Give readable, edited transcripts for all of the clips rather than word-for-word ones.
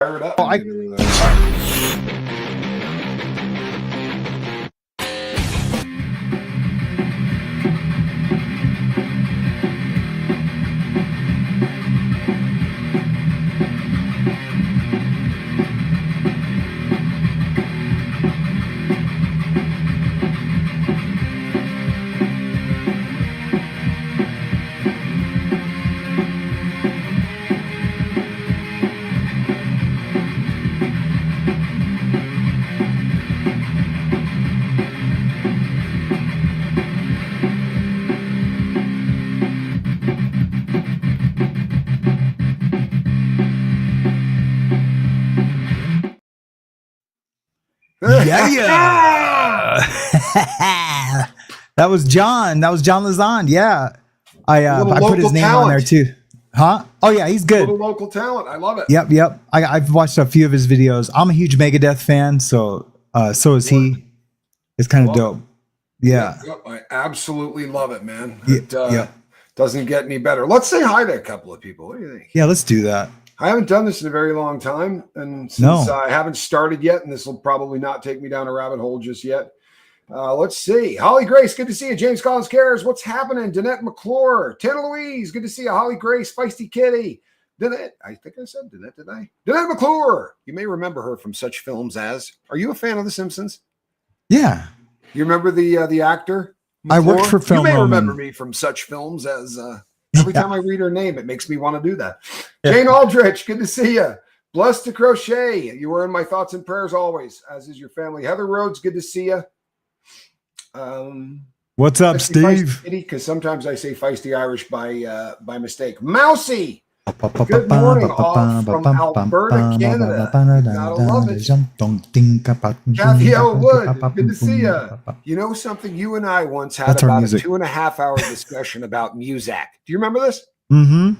Fire it up. Yeah. That was John. That was John Lazand. Yeah. I put his name on there too. Huh? Oh yeah, he's good. A little local talent. I love it. Yep. I've watched a few of his videos. I'm a huge Megadeth fan, so is he. It's kind of dope. Yeah. Yep. I absolutely love it, man. It doesn't get any better. Let's say hi to a couple of people. What do you think? Yeah, let's do that. I haven't done this in a very long time, and since I haven't started yet, and this will probably not take me down a rabbit hole just yet. Let's see. Holly Grace, good to see you. James Collins Cares, what's happening? Danette McClure, Tana Louise, good to see you. Holly Grace, Feisty Kitty. Danette, I think I said Danette, did I? Danette McClure. You may remember her from such films as, are you a fan of The Simpsons? Yeah. You remember the actor? McClure? I worked for Film You may Roman. remember me from such films as every time I read her name, it makes me want to do that. Jane Aldrich, good to see you. Blessed to Crochet. You were in my thoughts and prayers always, as is your family. Heather Rhodes, good to see you. What's up, Steve? Because sometimes I say feisty Irish by mistake. Mousy. Good morning, all from Alberta, Canada. Gotta love it. Kathy L. Wood, good to see you. You know something? You and I once had about a 2.5 hour discussion about Muzak. Do you remember this? Mm-hmm.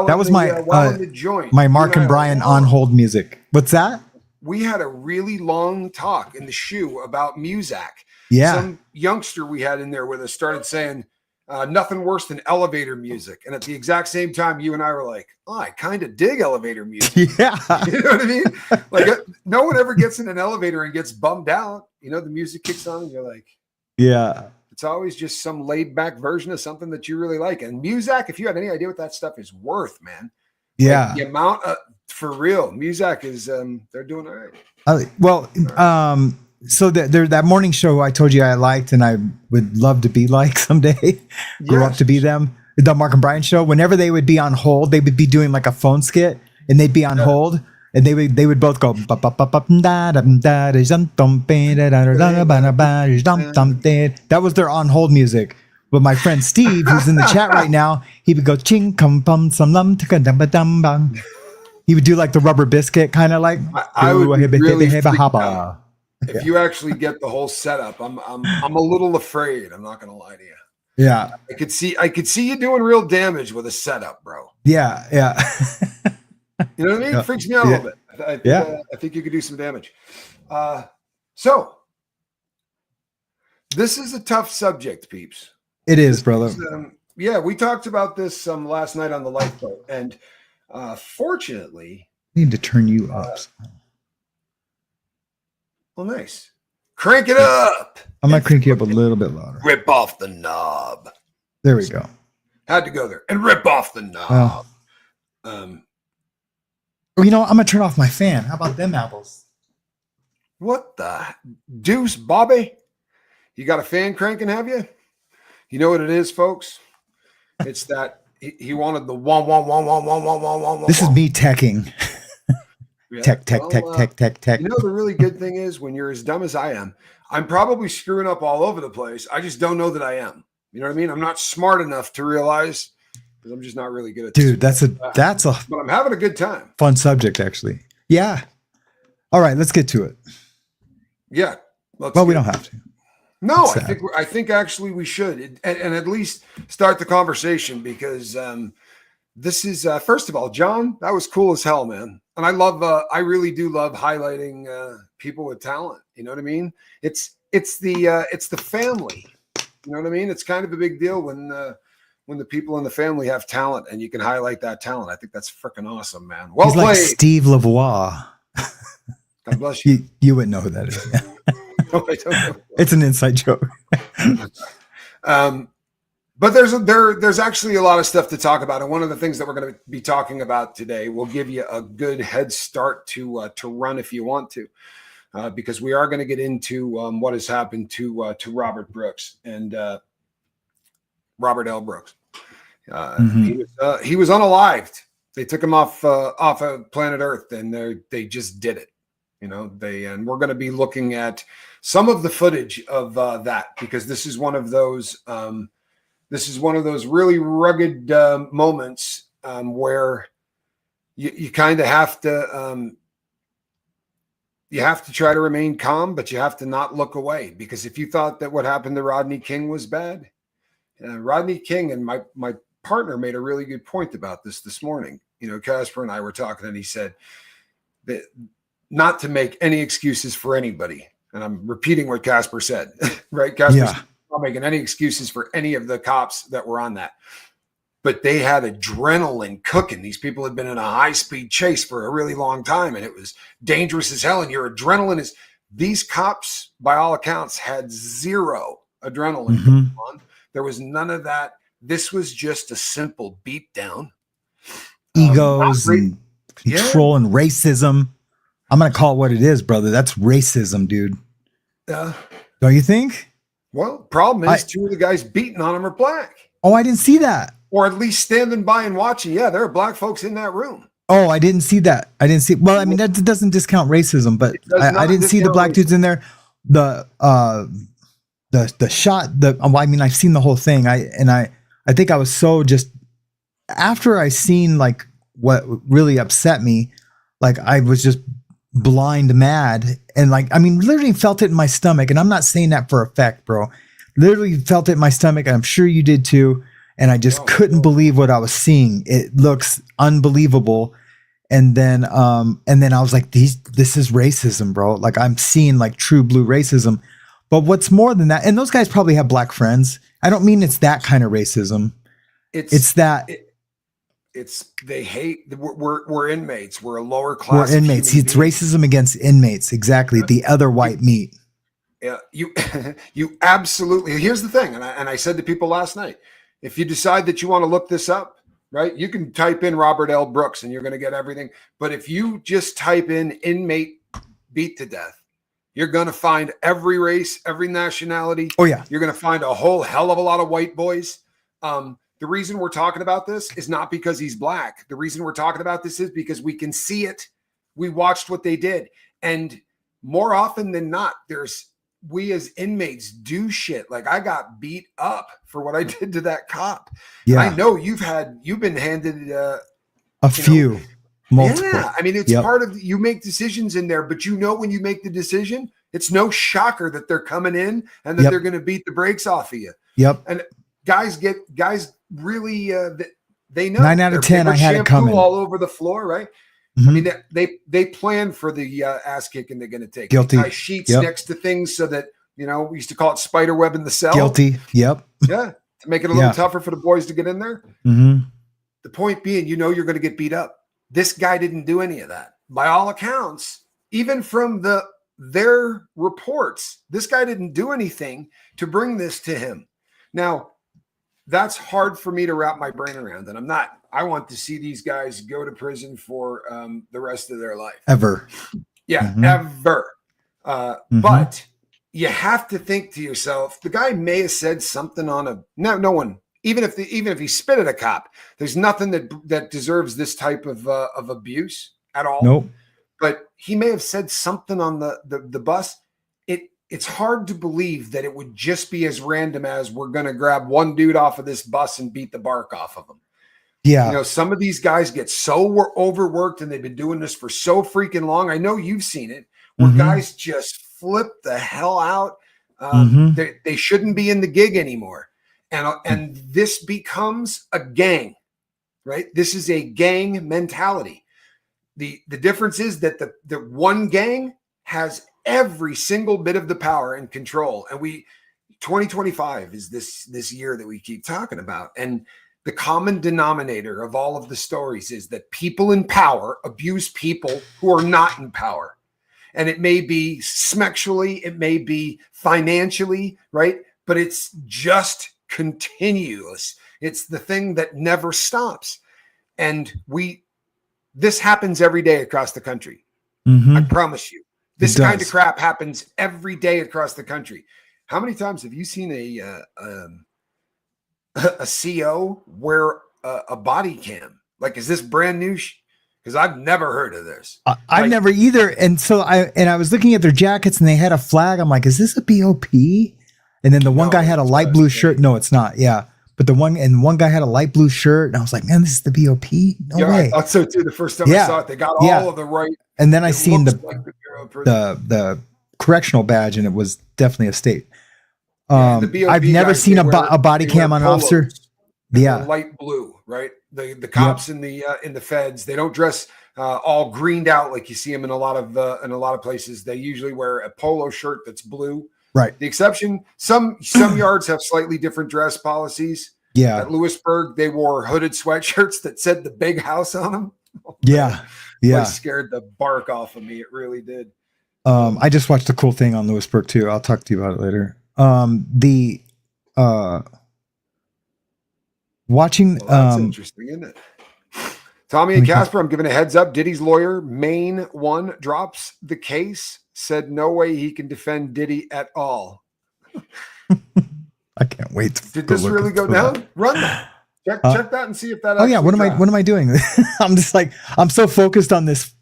That was my Mark and Brian on hold music. What's that? We had a really long talk in the shoe about Muzak. Yeah. Some youngster we had in there with us started saying, nothing worse than elevator music. And at the exact same time, you and I were like, oh, I kind of dig elevator music. Yeah. You know what I mean? Like, no one ever gets in an elevator and gets bummed out. You know, the music kicks on and you're like, yeah. It's always just some laid back version of something that you really like. And Muzak, if you have any idea what that stuff is worth, man. Yeah. Like the amount for real, Muzak is, they're doing all right. So that morning show I told you I liked and I would love to be like someday, grow up to be them. The Mark and Brian show, whenever they would be on hold, they would be doing like a phone skit and they'd be on hold and they would both go. That was their on hold music. But my friend Steve, who's in the chat right now, he would go ching kum pum some lum tika dum dum bum. He would do like the Rubber Biscuit kind of like. I would really if you actually get the whole setup, I'm a little afraid. I'm not gonna lie to you. Yeah. I could see you doing real damage with a setup, bro. Yeah. You know what I mean? It freaks me out a little bit. I think you could do some damage. So this is a tough subject, peeps. It is, brother. We talked about this last night on the lifeboat, and fortunately, I need to turn you up. Well, nice. Crank it up. I'm going to crank you up a little bit louder. Rip off the knob. There we go. Had to go there. And rip off the knob. I'm going to turn off my fan. How about them apples? What the deuce, Bobby? You got a fan cranking, have you? You know what it is, folks? It's that he wanted the one. This is me teching. Yeah. Tech. You know, the really good thing is when you're as dumb as I am, I'm probably screwing up all over the place. I just don't know that I am. You know what I mean? I'm not smart enough to realize because I'm just not really good at this. Dude, that's a but I'm having a good time. Fun subject, actually. Yeah. All right, let's get to it. Yeah. We don't have to. No, I think actually we should and at least start the conversation because this is first of all, John, that was cool as hell, man. And I really do love highlighting people with talent. You know what I mean? It's the family. You know what I mean? It's kind of a big deal when when the people in the family have talent and you can highlight that talent. I think that's freaking awesome, man. Well He's played. like Steve Lavoie. God bless you. You wouldn't know who that is. Yeah. No, I don't know. It's an inside joke. But there's actually a lot of stuff to talk about, and one of the things that we're going to be talking about today will give you a good head start to run if you want to, because we are going to get into what has happened to Robert Brooks and Robert L. Brooks. He was unalived. They took him off of planet Earth, and they just did it. And we're going to be looking at some of the footage of that, because this is one of those really rugged moments where you kind of have to try to remain calm, but you have to not look away, because if you thought that what happened to Rodney King was bad, Rodney King and my partner made a really good point about this morning. Casper and I were talking, and he said that not to make any excuses for anybody. And I'm repeating what Casper said, right? Casper's not making any excuses for any of the cops that were on that. But they had adrenaline cooking. These people had been in a high-speed chase for a really long time, and it was dangerous as hell. And your adrenaline is – these cops, by all accounts, had zero adrenaline on. There was none of that. This was just a simple beatdown. Egos and control and racism. I'm going to call it what it is, brother. That's racism, dude. Don't you think? Well, problem is two of the guys beating on him are black. Oh, I didn't see that. Or at least standing by and watching. Yeah, there are black folks in that room. Oh, I didn't see that. Well, I mean, that doesn't discount racism, but I didn't see the black dudes in there. The shot, I mean, I've seen the whole thing. I think I was so just after I seen like what really upset me, like I was just blind mad, and like, I mean, literally felt it in my stomach. And I'm not saying that for effect, bro. Literally felt it in my stomach, and I'm sure you did too. And I just couldn't believe what I was seeing. It looks unbelievable. And then I was like, this is racism, bro. Like, I'm seeing like true blue racism. But what's more than that, and those guys probably have black friends. I don't mean it's that kind of racism. It's they hate. We're inmates. We're a lower class. We're inmates. It's racism against inmates. Exactly. The other white meat. Yeah, you absolutely. Here's the thing, and I said to people last night, if you decide that you want to look this up, right, you can type in Robert L. Brooks and you're going to get everything. But if you just type in inmate beat to death, you're going to find every race, every nationality. Oh, yeah. You're going to find a whole hell of a lot of white boys. The reason we're talking about this is not because he's black. The reason we're talking about this is because we can see it. We watched what they did. And more often than not, we as inmates do shit. Like, I got beat up for what I did to that cop. Yeah. I know you've been handed a few. Multiple. Yeah. I mean, it's part of, you make decisions in there, but when you make the decision, it's no shocker that they're coming in and that they're going to beat the brakes off of you. Yep. And guys really, they know 9 out of 10. I had it coming all over the floor. Right. I mean, they plan for the ass kicking they're going to take. Guilty. They tie sheets next to things so that, we used to call it spider web in the cell. Guilty. Yep. Yeah. To make it a little tougher for the boys to get in there. Mm-hmm. The point being, you're going to get beat up. This guy didn't do any of that. By all accounts, even from their reports, this guy didn't do anything to bring this to him. Now, that's hard for me to wrap my brain around. And I want to see these guys go to prison for the rest of their life. Ever. Yeah, ever. But you have to think to yourself, the guy may have said something on no one, even if he spit at a cop, there's nothing that deserves this type of abuse at all. Nope. But he may have said something on the bus. It's hard to believe that it would just be as random as we're going to grab one dude off of this bus and beat the bark off of him. Yeah. Some of these guys get so overworked and they've been doing this for so freaking long. I know you've seen it where guys just flip the hell out. They shouldn't be in the gig anymore. And this becomes a gang, right? This is a gang mentality. The difference is that the one gang has every single bit of the power and control. And 2025 is this year that we keep talking about. And the common denominator of all of the stories is that people in power abuse people who are not in power. And it may be sexually, it may be financially, right? But it's just continuous. It's the thing that never stops. And this happens every day across the country. I promise you. This kind of crap happens every day across the country. How many times have you seen a CO wear a body cam? Like, is this brand new? Because I've never heard of this. I've never either. And so I was looking at their jackets and they had a flag. I'm like, is this a BOP? And then the one guy had a light blue shirt. No, it's not. Yeah. But one guy had a light blue shirt. And I was like, man, this is the BOP? No way. I thought so too. The first time I saw it, they got all of the right. And then I seen the correctional badge, and it was definitely a state. I've never seen a body cam on an officer. Yeah, light blue, right? The cops in the feds, they don't dress all greened out like you see them in a lot of places. They usually wear a polo shirt that's blue. Right. The exception, some yards have slightly different dress policies. Yeah. At Lewisburg, they wore hooded sweatshirts that said the big house on them. Yeah. It scared the bark off of me. It really did. I just watched a cool thing on Lewisburg too. I'll talk to you about it later. That's interesting, isn't it? Tommy and Casper, I'm giving a heads up. Diddy's lawyer, Main One, drops the case. Said no way he can defend Diddy at all. I can't wait. Did this really go down? Run that. Check that and see if that. Oh yeah. What am I doing? I'm just like, I'm so focused on this.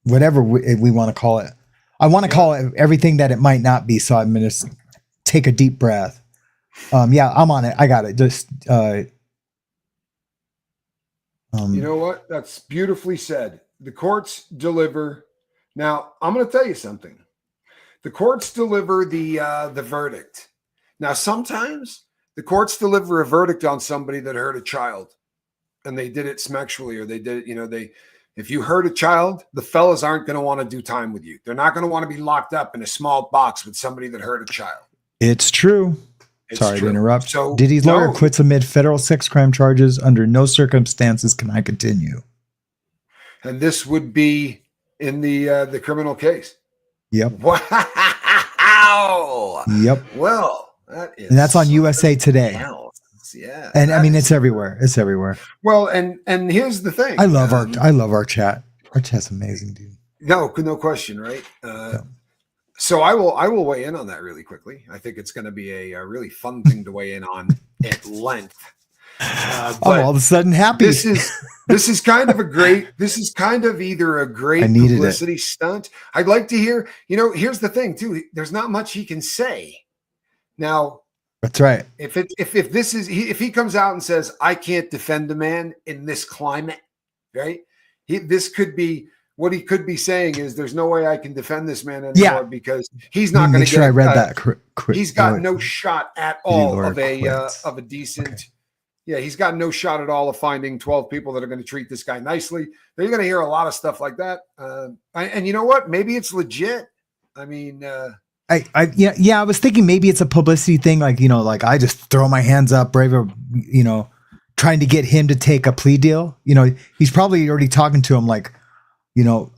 Whatever we want to call it. I want to call it everything that it might not be. So I'm going to take a deep breath. I'm on it. I got it. Just, you know what? That's beautifully said. The courts deliver. Now, I'm going to tell you something. The courts deliver the verdict. Now, sometimes the courts deliver a verdict on somebody that hurt a child, and they did it sexually, or they did it, if you hurt a child, the fellas aren't going to want to do time with you. They're not going to want to be locked up in a small box with somebody that hurt a child. It's true. Sorry to interrupt. So Diddy's lawyer quits amid federal sex crime charges. Under no circumstances can I continue. And this would be in the criminal case. Yep. Wow. Yep. Well, that is. And that's on USA Today. Else. Yeah. And I mean, it's everywhere. It's everywhere. Well, and here's the thing. I love our chat. Our chat's amazing, dude. No question, right? So I will weigh in on that really quickly. I think it's going to be a really fun thing to weigh in on at length. I'm all of a sudden happy. This is kind of either a great publicity stunt. I'd like to hear, here's the thing too. There's not much he can say. Now, that's right. If he comes out and says, I can't defend a man in this climate, right? This could be what he could be saying is there's no way I can defend this man anymore because he's not going to get. I read that. He's got no shot at all of a decent. Okay. Yeah, he's got no shot at all of finding 12 people that are going to treat this guy nicely. You're going to hear a lot of stuff like that. And you know what? Maybe it's legit. I mean, I was thinking maybe it's a publicity thing. Like, like I just throw my hands up, trying to get him to take a plea deal. He's probably already talking to him. Like,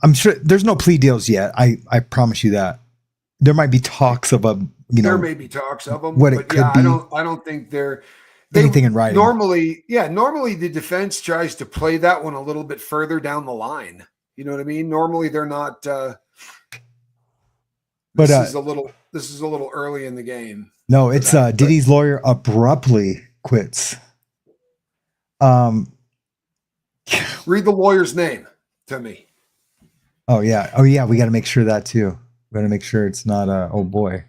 I'm sure there's no plea deals yet. I promise you that there might be talks of there may be talks of them, what it could be. I don't think anything in writing. Normally the defense tries to play that one a little bit further down the line. You know what I mean? Normally they're not, This is a little early in the game. No, it's Diddy's lawyer abruptly quits. Read the lawyer's name to me. Oh yeah. We got to make sure that too. We got to make sure it's not oh boy.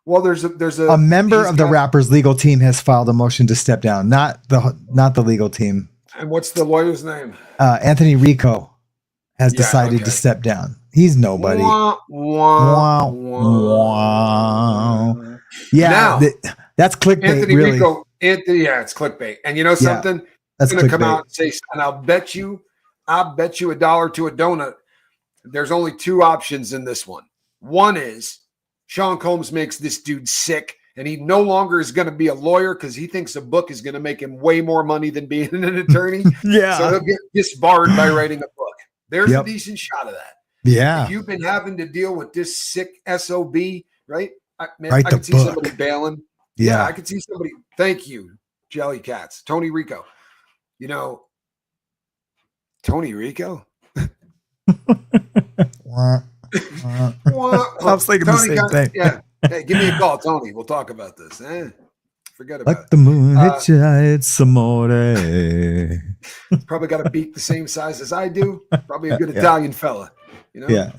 Well, there's a member of the rapper's legal team has filed a motion to step down. Not the legal team. And what's the lawyer's name? Anthony Rico has decided to step down. He's nobody. Wah, wah, wah. Yeah, now, that's clickbait. Anthony really. Rico. It's clickbait. And you know something? That's going to come out and say, and I'll bet you $1 to a donut. There's only two options in this one. One is Sean Combs makes this dude sick and he no longer is going to be a lawyer because he thinks a book is going to make him way more money than being an attorney. Yeah. So he'll get disbarred by writing a book. There's a decent shot of that. Yeah. If you've been having to deal with this sick SOB, right? I Write could the see book. somebody bailing. Yeah. I could see somebody. Thank you, Jelly Cats. Tony Rico. You know, Tony Rico. I was thinking the same thing. Yeah. Hey, give me a call, Tony. We'll talk about this. Forget about it. Like the moon hit ya, it's amore. Probably got a beak the same size as I do. Probably a good Italian fella. You know? Yeah.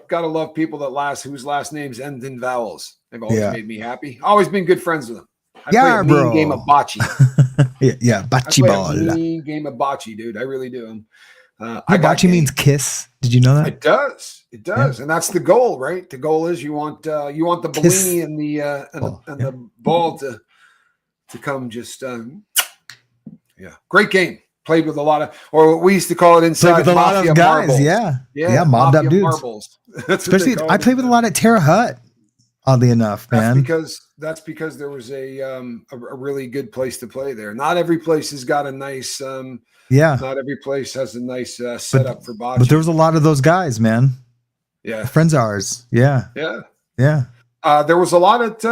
Gotta love people whose last names end in vowels. They've always made me happy. Always been good friends with them. I play a mean game of bocce. Bocce ball. A mean game of bocce, dude. I really do. Bocce means kiss. Did you know that? It does. It does, and that's the goal, right? The goal is you want the Bellini and the ball to come just great game. Played with a lot of, or what we used to call it inside, with a lot of guys. Marbles. Yeah, mobbed up dudes. Marbles. Especially, I played with a lot at Terre Haute. Oddly enough, man. That's because there was a really good place to play there. Not every place has got a nice not every place has a nice setup for bocce. But there was a lot of those guys, man. Yeah, friends of ours. Yeah. There was a lot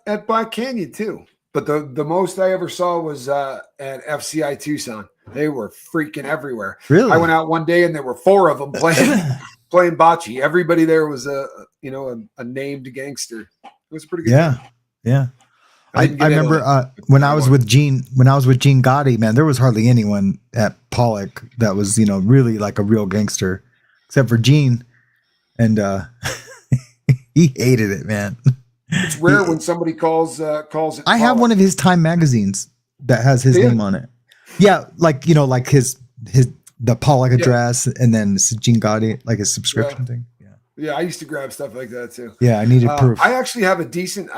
at Black Canyon too. But the most I ever saw was at FCI Tucson. They were freaking everywhere. Really? I went out one day and there were 4 of them playing bocce. Everybody there was a named gangster. It was pretty good. Yeah. I remember when I was with Gene Gotti, man, there was hardly anyone at Pollock that was, really like a real gangster, except for Gene. And he hated it, man. It's rare when somebody calls it. I have one of his Time magazines that has his name on it. Yeah, like the Pollock address, and then Gene Gotti, like his subscription thing. Yeah, I used to grab stuff like that too. Yeah, I needed proof. I actually have a decent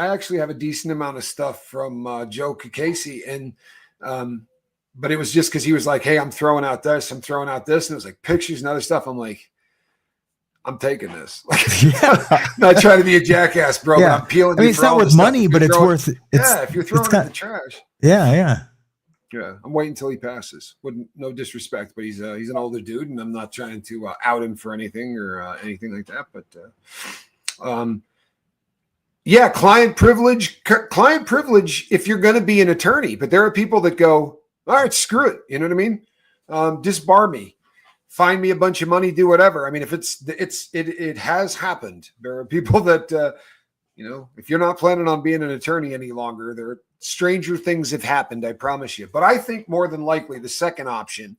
amount of stuff from Joe Casey, and but it was just because he was like, "Hey, I'm throwing out this," and it was like pictures and other stuff. I'm like, I'm taking this. Not trying to be a jackass, bro. But I'm peeling. I mean, it's not worth money, but it's worth. If you're throwing it in the trash. Yeah. I'm waiting until he passes. No disrespect, but he's an older dude, and I'm not trying to out him for anything or anything like that. But client privilege. Client privilege. If you're going to be an attorney, but there are people that go, all right, screw it. You know what I mean? Disbar me, find me a bunch of money, do whatever. I mean, if it has happened. There are people that if you're not planning on being an attorney any longer, there are stranger things have happened, I promise you. But I think more than likely the second option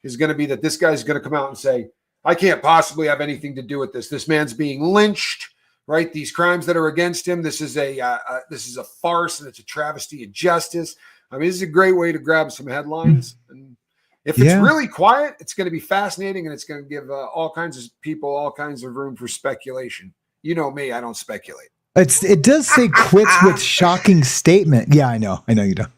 is going to be that this guy's going to come out and say, I can't possibly have anything to do with this. This man's being lynched, right? These crimes that are against him. This is a farce, and it's a travesty of justice. I mean, this is a great way to grab some headlines. And if it's really quiet, it's going to be fascinating, and it's going to give all kinds of people all kinds of room for speculation. You know me, I don't speculate. It does say quits with shocking statement. Yeah, I know you don't.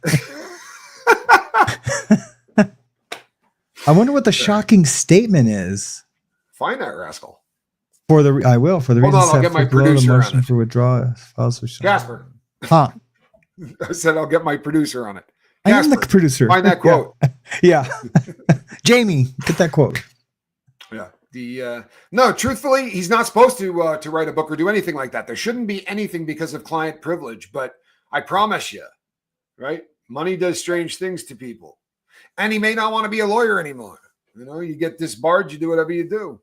I wonder what the shocking statement is. Find that rascal. I will for the reason. I'll get my producer on it. For withdrawal. Casper. Huh? I said I'll get my producer on it. I am the producer. Find that quote. Yeah. Jamie, get that quote. Yeah. No, truthfully, he's not supposed to write a book or do anything like that. There shouldn't be anything because of client privilege, but I promise you, right? Money does strange things to people, and he may not want to be a lawyer anymore. You get disbarred, you do whatever you do.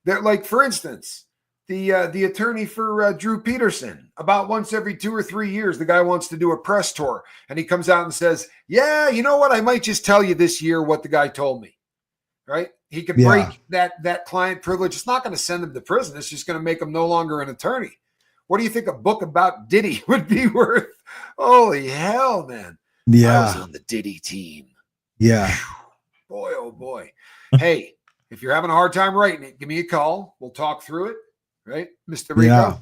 That, like, for instance, the attorney for Drew Peterson, about once every 2 or 3 years, the guy wants to do a press tour, and he comes out and says, "Yeah, you know what? I might just tell you this year what the guy told me." Right? He could break that client privilege. It's not going to send him to prison. It's just going to make him no longer an attorney. What do you think a book about Diddy would be worth? Holy hell, man. Yeah. I was on the Diddy team. Yeah. Boy, oh boy. Hey, if you're having a hard time writing it, give me a call. We'll talk through it. Right? Mr. Rico?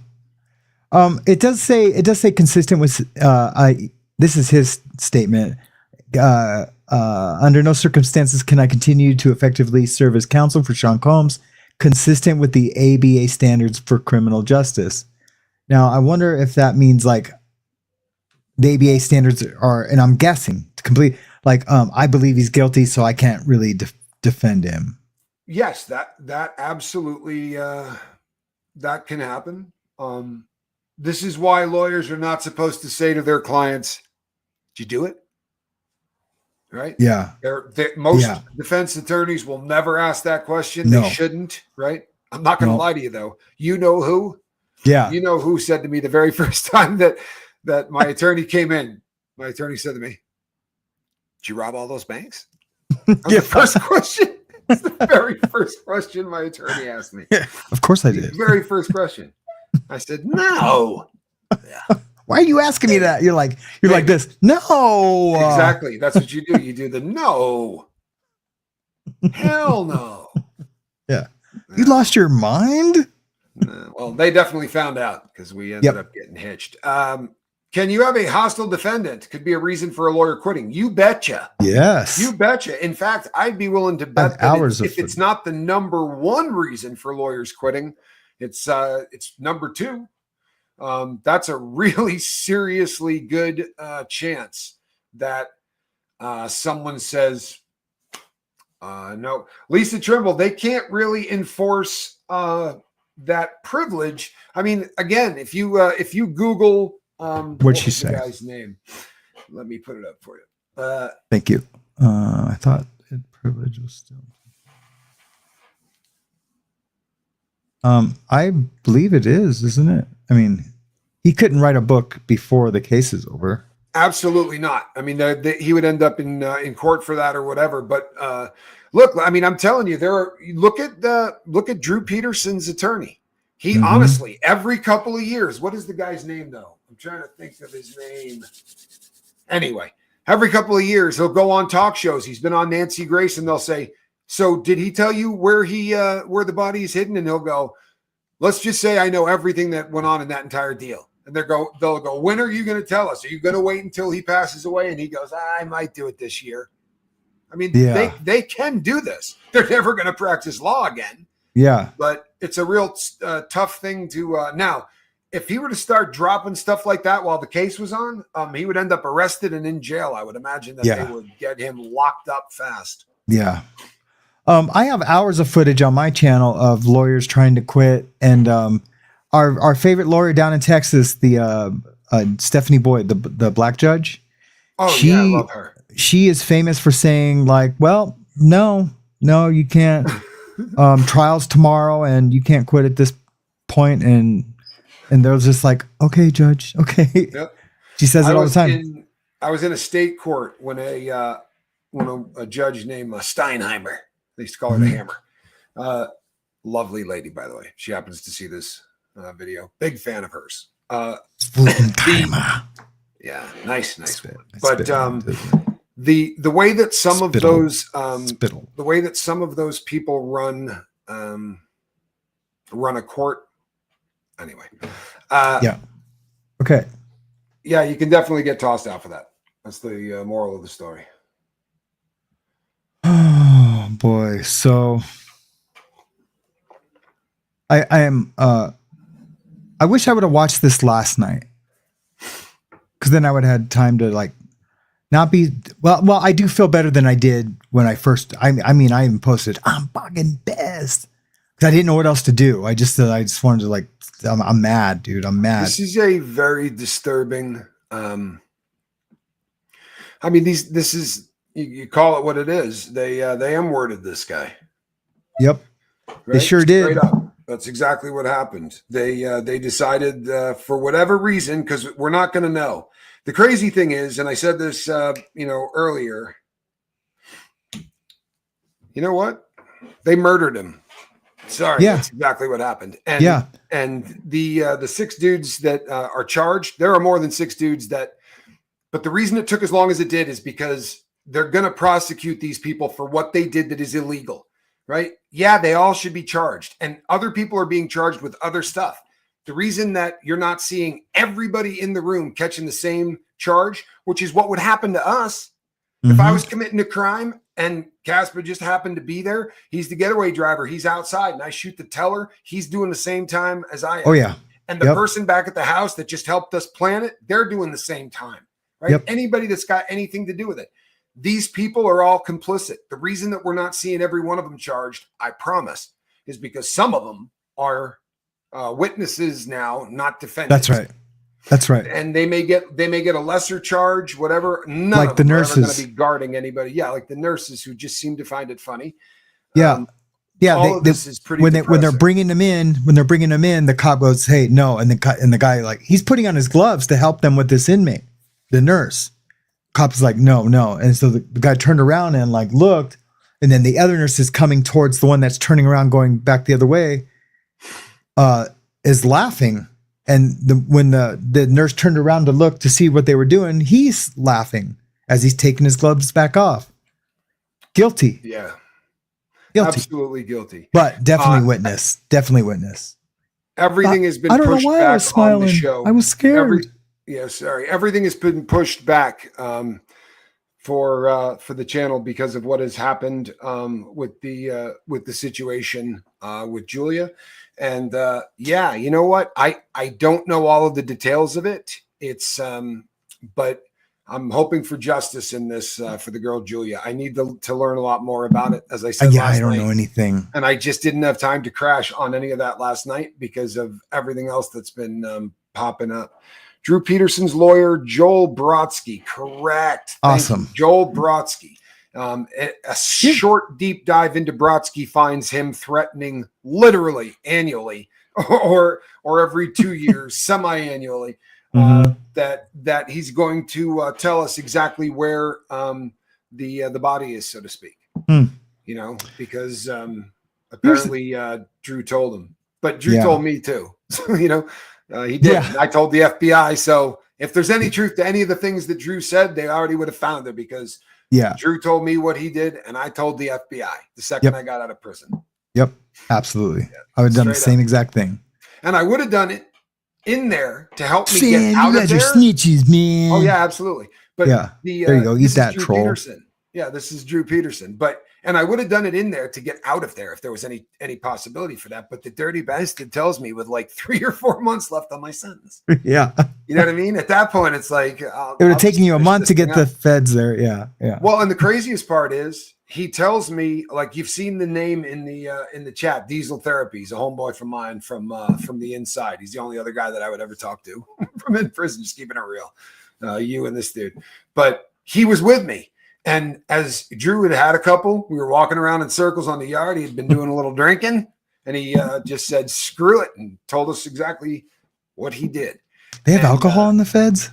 Yeah. It does say consistent with, this is his statement. Under no circumstances can I continue to effectively serve as counsel for Sean Combs, consistent with the ABA standards for criminal justice. Now, I wonder if that means like the ABA standards are, and I'm guessing to complete, like, I believe he's guilty, so I can't really defend him. Yes, that absolutely, that can happen. This is why lawyers are not supposed to say to their clients, "Did you do it?" Right? Yeah. Most defense attorneys will never ask that question. No. They shouldn't, right? I'm not going to lie to you, though. You know who? Yeah. You know who said to me the very first time that my attorney came in? My attorney said to me, "Did you rob all those banks?" That was the first question. That's the very first question my attorney asked me. Of course I did. The very first question. I said, "No." Why are you asking me that? You're like this. No. Exactly. That's what you do. You do the no. Hell no. Yeah. You lost your mind? Well, they definitely found out because we ended up getting hitched. Can you have a hostile defendant? Could be a reason for a lawyer quitting. You betcha. Yes. You betcha. In fact, I'd be willing to bet that if it's not the number one reason for lawyers quitting, it's number two. That's a really seriously good chance that someone says no. Lisa Trimble, they can't really enforce that privilege. I mean, again, if you Google what'd she say? The guy's name. Let me put it up for you. Thank you. I thought privilege was still. I believe it is, isn't it? I mean, he couldn't write a book before the case is over. Absolutely not. I mean, he would end up in court for that or whatever. But look, I mean, I'm telling you, look at Drew Peterson's attorney. He honestly, every couple of years, what is the guy's name though? I'm trying to think of his name. Anyway, every couple of years, he'll go on talk shows. He's been on Nancy Grace, and they'll say, "So did he tell you where the body is hidden?" And he'll go, "Let's just say I know everything that went on in that entire deal." And they'll go, "When are you going to tell us? Are you going to wait until he passes away?" And he goes, "I might do it this year." I mean, they can do this. They're never going to practice law again. Yeah. But it's a real tough thing to now. If he were to start dropping stuff like that while the case was on, he would end up arrested and in jail. I would imagine that they would get him locked up fast. Yeah. I have hours of footage on my channel of lawyers trying to quit. And our favorite lawyer down in Texas, the Stephanie Boyd, the black judge. Oh, I love her. She is famous for saying, like, "Well, no, you can't. Trial's tomorrow and you can't quit at this point." And they're just like, "Okay, judge, okay." Yep. She says it all the time. I was in a state court when a judge named Steinheimer, they used to call her the Hammer. Lovely lady, by the way. She happens to see this video. Big fan of hers. Yeah, nice one. But the way that some of those the way that some of those people run a court. Anyway. Yeah. Okay. Yeah, you can definitely get tossed out for that. That's the moral of the story. Oh boy. So I am I wish I would have watched this last night, because then I would have had time to like not be well, I do feel better than I did when I first I mean I even posted, "I'm fucking pissed," because I didn't know what else to do. I just wanted to like I'm mad, dude. I'm mad. This is a very disturbing I mean this is you call it what it is. They M-worded this guy. Yep. Right? They sure did. That's exactly what happened. They decided for whatever reason, because we're not going to know. The crazy thing is, and I said this earlier, you know what? They murdered him. Sorry, that's exactly what happened. And and the 6 dudes that are charged, there are more than 6 dudes but the reason it took as long as it did is because they're going to prosecute these people for what they did that is illegal. Right? Yeah, they all should be charged. And other people are being charged with other stuff. The reason that you're not seeing everybody in the room catching the same charge, which is what would happen to us. If I was committing a crime and Casper just happened to be there, he's the getaway driver. He's outside and I shoot the teller. He's doing the same time as I am. Oh, yeah. And the person back at the house that just helped us plan it, they're doing the same time, right? Yep. Anybody that's got anything to do with it. These people are all complicit. The reason that we're not seeing every one of them charged, I promise, is because some of them are witnesses now, not defendants. That's right. That's right. And they may get a lesser charge, whatever. None like of the them nurses are going to be guarding anybody. Yeah, like the nurses who just seem to find it funny. Yeah. All of this is pretty when they're bringing them in, the cop goes, "Hey, no," and the guy, like, he's putting on his gloves to help them with this inmate. The nurse, cop's like, "No," and so the guy turned around and like looked, and then the other nurse is coming towards the one that's turning around, going back the other way, is laughing, and when the nurse turned around to look to see what they were doing, he's laughing as he's taking his gloves back off. Guilty. Yeah. Guilty. Absolutely guilty. But definitely witness. Definitely witness. Everything has been pushed back on the show. I was scared. Everything has been pushed back for the channel because of what has happened with the situation with Julia. And you know what? I don't know all of the details of it. It's but I'm hoping for justice in this for the girl Julia. I need to learn a lot more about it. As I said, I don't know anything, and I just didn't have time to crash on any of that last night because of everything else that's been popping up. Drew Peterson's lawyer, Joel Brodsky, correct? Awesome, Joel Brodsky. A short deep dive into Brodsky finds him threatening literally annually or every 2 years, semi-annually. That he's going to tell us exactly where the body is, so to speak. You know, because apparently Drew told him, but Drew told me too. So, you know, he did. Yeah. I told the FBI. So if there's any truth to any of the things that Drew said, they already would have found it because Drew told me what he did, and I told the FBI the second I got out of prison. Yep, absolutely. Yeah, I would have done the same exact thing, and I would have done it in there to help me get out you of guys there. Are snitches, man. Oh yeah, absolutely. But there you go. Eat that, troll. Peterson. Yeah, this is Drew Peterson. And I would have done it in there to get out of there if there was any possibility for that. But the dirty bastard tells me with like 3 or 4 months left on my sentence. Yeah, you know what I mean. At that point, it's like it would have taken you a month to get the feds there. Yeah. Well, and the craziest part is he tells me, like, you've seen the name in the chat, Diesel Therapy. He's a homeboy from mine from the inside. He's the only other guy that I would ever talk to from in prison, just keeping it real. You and this dude. But he was with me. And as Drew had a couple, we were walking around in circles on the yard. He had been doing a little drinking, and he just said, screw it, and told us exactly what he did. They have alcohol in the feds?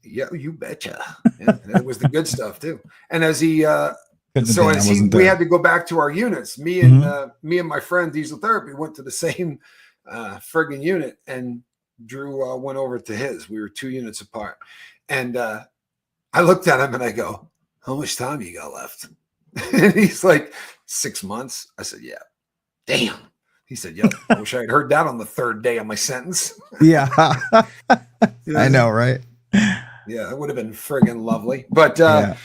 Yeah, you betcha. Yeah, it was the good stuff, too. And as he... we had to go back to our units. Me and my friend Diesel Therapy went to the same friggin' unit, and Drew went over to his. We were 2 units apart, and I looked at him and I go, "How much time you got left?" And he's like, 6 months. I said, "Yeah." Damn. He said, "Yep." I wish I had heard that on the 3rd day of my sentence. Yeah, I know, right? Yeah, it would have been friggin' lovely. But I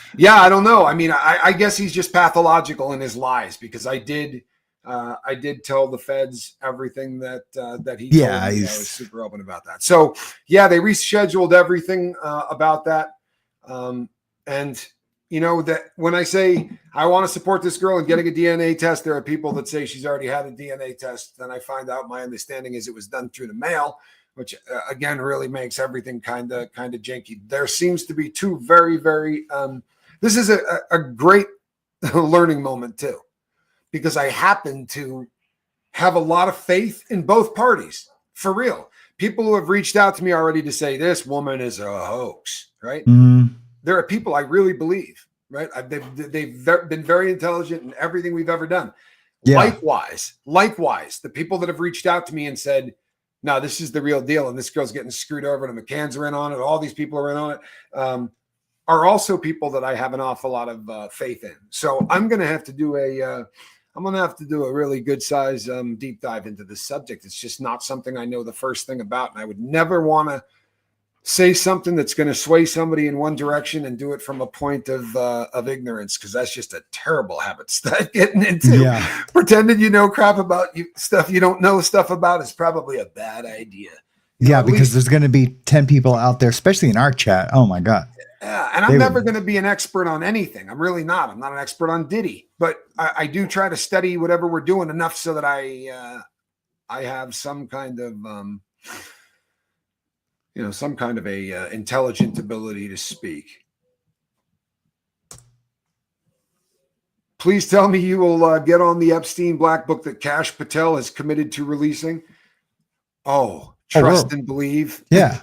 don't know. I mean, I guess he's just pathological in his lies because I did tell the feds everything that he told me. I was super open about that. So they rescheduled everything about that. And you know that when I say I want to support this girl in getting a DNA test, there are people that say she's already had a DNA test. Then I find out my understanding is it was done through the mail, which again really makes everything kind of janky. There seems to be 2 very, very. This is a great learning moment too, because I happen to have a lot of faith in both parties for real. People who have reached out to me already to say this woman is a hoax, right? There are people I really believe, right? They've been very intelligent in everything we've ever done. Yeah. Likewise, the people that have reached out to me and said, "No, this is the real deal, and this girl's getting screwed over, and the McCanns are in on it, all these people are in on it," are also people that I have an awful lot of faith in. So I'm going to have to do a really good size deep dive into this subject. It's just not something I know the first thing about, and I would never want to say something that's going to sway somebody in one direction and do it from a point of ignorance, because that's just a terrible habit to start getting into. Pretending you know crap about stuff you don't know stuff about is probably a bad idea. Yeah, because there's going to be 10 people out there, especially in our chat. Oh my God. Yeah, and I'm never going to be an expert on anything. I'm really not. I'm not an expert on Diddy, but I do try to study whatever we're doing enough so that I have some kind of some kind of a intelligent ability to speak. Please tell me you will get on the Epstein black book that Kash Patel has committed to releasing. Oh, trust and believe. Yeah.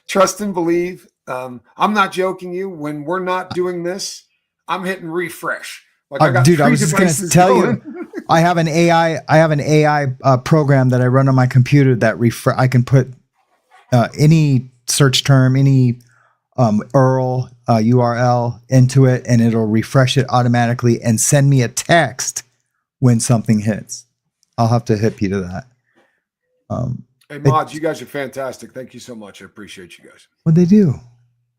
Trust and believe. I'm not joking you. When we're not doing this, I'm hitting refresh. Like I was just going to tell you, I have an AI program that I run on my computer that I can put any search term, any URL URL into it, and it'll refresh it automatically and send me a text when something hits. I'll have to hit you to that. Hey, mods, you guys are fantastic. Thank you so much. I appreciate you guys. What they do?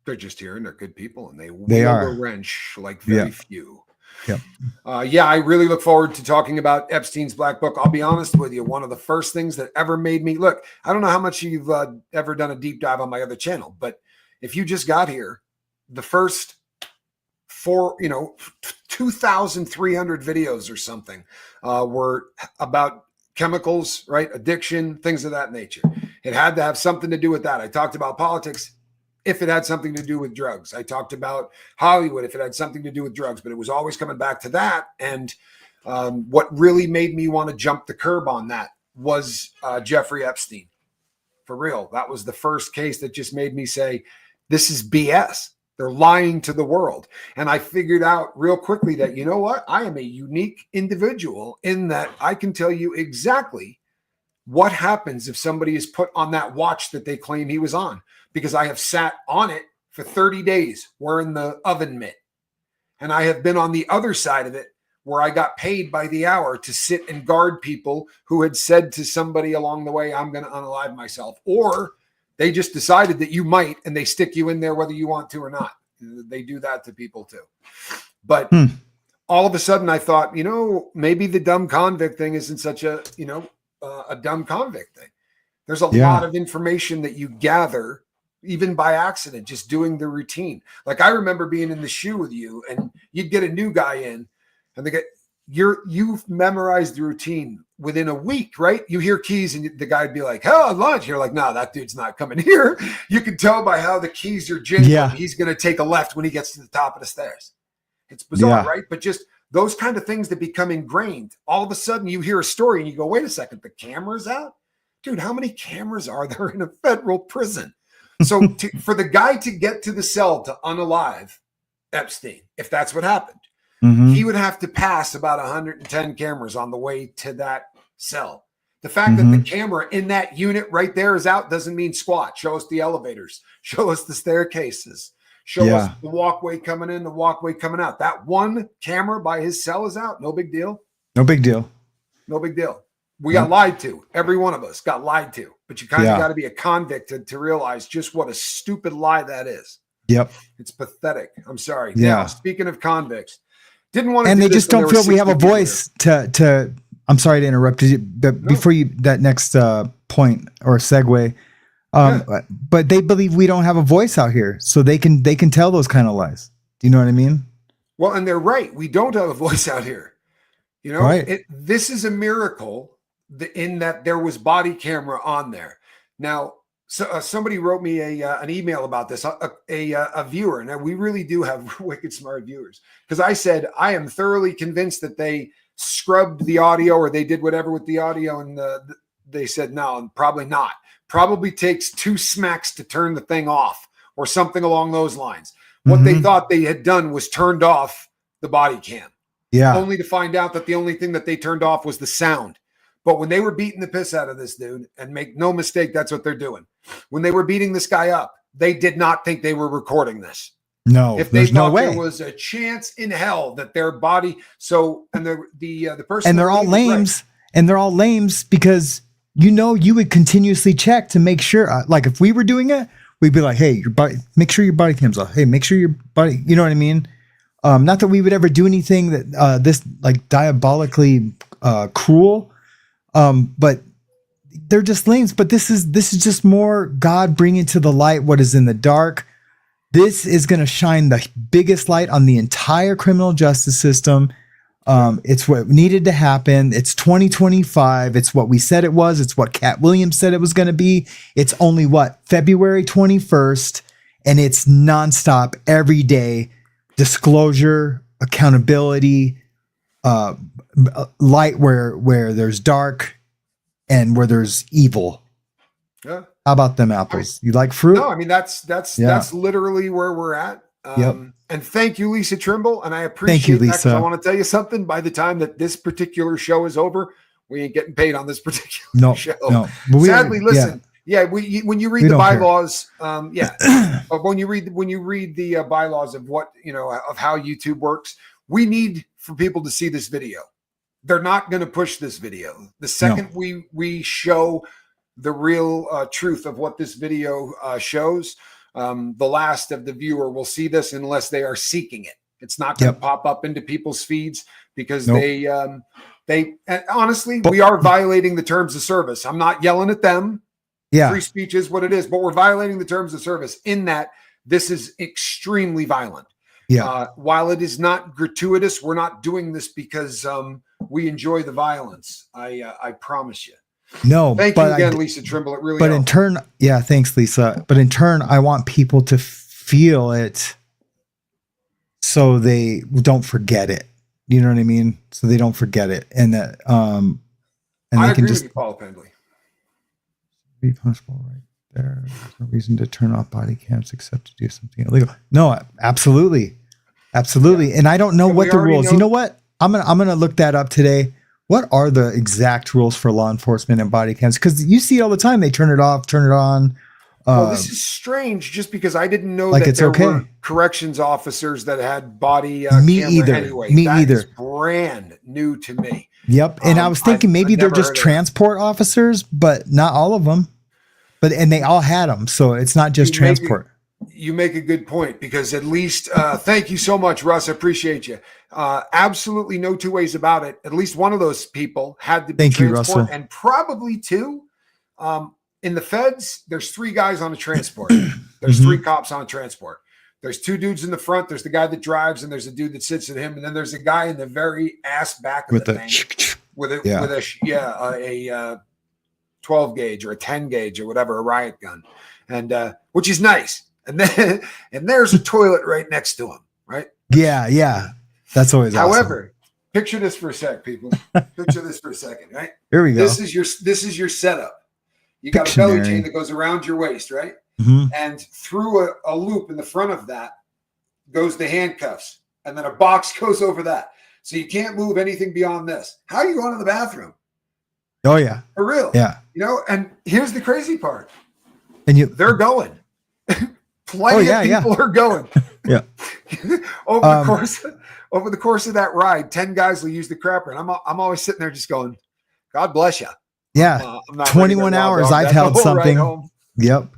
They're just here and they're good people, and they are a wrench like very few. Yep. I really look forward to talking about Epstein's black book. I'll be honest with you. One of the first things that ever made me look, I don't know how much you've ever done a deep dive on my other channel, but if you just got here, the first 2,300 videos or something were about chemicals, right? Addiction, things of that nature. It had to have something to do with that. I talked about politics if it had something to do with drugs. I talked about Hollywood if it had something to do with drugs, but it was always coming back to that. And what really made me want to jump the curb on that was Jeffrey Epstein. For real. That was the first case that just made me say, this is BS. They're lying to the world. And I figured out real quickly that, you know what? I am a unique individual in that I can tell you exactly what happens if somebody is put on that watch that they claim he was on, because I have sat on it for 30 days wearing the oven mitt. And I have been on the other side of it where I got paid by the hour to sit and guard people who had said to somebody along the way, I'm going to unalive myself. Or they just decided that you might, and they stick you in there whether you want to or not. They do that to people too. But all of a sudden I thought, maybe the dumb convict thing isn't such a dumb convict thing. There's a lot of information that you gather even by accident, just doing the routine. Like I remember being in the shoe with you and you'd get a new guy in and they get, you've memorized the routine within a week, right? You hear keys and the guy'd be like, "Oh, lunch." You're like, "No, that dude's not coming here." You can tell by how the keys are jingling. Yeah. He's going to take a left when he gets to the top of the stairs. It's bizarre, right? But just those kind of things that become ingrained. All of a sudden you hear a story and you go, wait a second, the camera's out? Dude, how many cameras are there in a federal prison? So for the guy to get to the cell to unalive Epstein, if that's what happened, he would have to pass about 110 cameras on the way to that cell. The fact that the camera in that unit right there is out doesn't mean squat. Show us the elevators. Show us the staircases. Show us the walkway coming in, the walkway coming out. That one camera by his cell is out. No big deal. No big deal. No big deal. We got lied to. Every one of us got lied to. But you kind of got to be a convict to realize just what a stupid lie that is. Yep. It's pathetic. I'm sorry. Yeah. Now, speaking of convicts, didn't want to. And they just don't feel we have a voice to. I'm sorry to interrupt you, but before you that next point or segue, but they believe we don't have a voice out here, so they can tell those kind of lies. Do you know what I mean? Well, and they're right. We don't have a voice out here. Right. This is a miracle in that there was body camera on there. Now, so somebody wrote me an email about this, a viewer, and we really do have wicked smart viewers, because I said I am thoroughly convinced that they scrubbed the audio or they did whatever with the audio, and they said no, probably not. Probably takes 2 smacks to turn the thing off or something along those lines. What they thought they had done was turned off the body cam. Yeah. Only to find out that the only thing that they turned off was the sound. But when they were beating the piss out of this dude, and make no mistake, that's what they're doing. When they were beating this guy up, they did not think they were recording this. No, if they thought there was a chance in hell that their body. So, and the person, and they're all lames, and they're all lames because you would continuously check to make sure. Like if we were doing it, we'd be like, "Hey, your body, make sure your body cam's off. Hey, make sure your body." You know what I mean? Not that we would ever do anything that this like diabolically cruel, but they're just lames. But this is just more God bringing to the light what is in the dark. This is going to shine the biggest light on the entire criminal justice system. It's what needed to happen. It's 2025. It's what we said it was. It's what Cat Williams said it was going to be. It's only February 21st, and it's nonstop every day. Disclosure, accountability, light where there's dark and where there's evil. Yeah. How about them apples? You like fruit? No, I mean, that's literally where we're at. And thank you, Lisa Trimble. And I appreciate that, because I want to tell you something. By the time that this particular show is over, we ain't getting paid on this particular show. No. Sadly, listen. Yeah, when you read the bylaws, but when you read the bylaws of what, of how YouTube works, we need for people to see this video. They're not going to push this video. The second we show the real truth of what this video shows, the last of the viewer will see this unless they are seeking it. It's not going to pop up into people's feeds because they and honestly, we are violating the terms of service. I'm not yelling at them. Yeah. Free speech is what it is, but we're violating the terms of service in that this is extremely violent. Yeah. While it is not gratuitous, we're not doing this because we enjoy the violence. I promise you. No, thank you again, Lisa Trimble. It really. But helped. In turn, thanks, Lisa. But in turn, I want people to feel it, so they don't forget it. You know what I mean? So they don't forget it, and that and I agree with you, Paul Pendley. Be punishable right there. There's no reason to turn off body cams except to do something illegal. No, absolutely. Yeah. And I don't know what the rules. You know what? I'm gonna look that up today. What are the exact rules for law enforcement and body cams? Because you see it all the time. They turn it off, turn it on. Well, this is strange, just because I didn't know that there were corrections officers that had body Me camera either. Anyway. Me that either. Is brand new to me. Yep. And I was thinking maybe they're just transport officers, but not all of them. And they all had them, so it's not just transport. You make a good point, because at least thank you so much, Russ. I appreciate you. Absolutely no two ways about it. At least one of those people had to be transport, and probably two. In the feds, there's 3 guys on a transport. There's 3 cops on a transport. There's 2 dudes in the front. There's the guy that drives, and there's a dude that sits at him, and then there's a guy in the very ass back of the thing with a 12 gauge or a 10 gauge or whatever, a riot gun, and which is nice. And then there's a toilet right next to him, right? Yeah. That's always However, picture this for a sec, people. Picture this for a second, right? Here we go. This is your setup. You got a belly chain that goes around your waist, right? And through a loop in the front of that goes the handcuffs, and then a box goes over that. So you can't move anything beyond this. How are you going to the bathroom? Oh yeah. For real. Yeah. And here's the crazy part. And they're going. Plenty of people are going. Yeah. Over the course of that ride, 10 guys will use the crapper. And I'm always sitting there just going, God bless you. Yeah. 21 hours I've held something. Yep.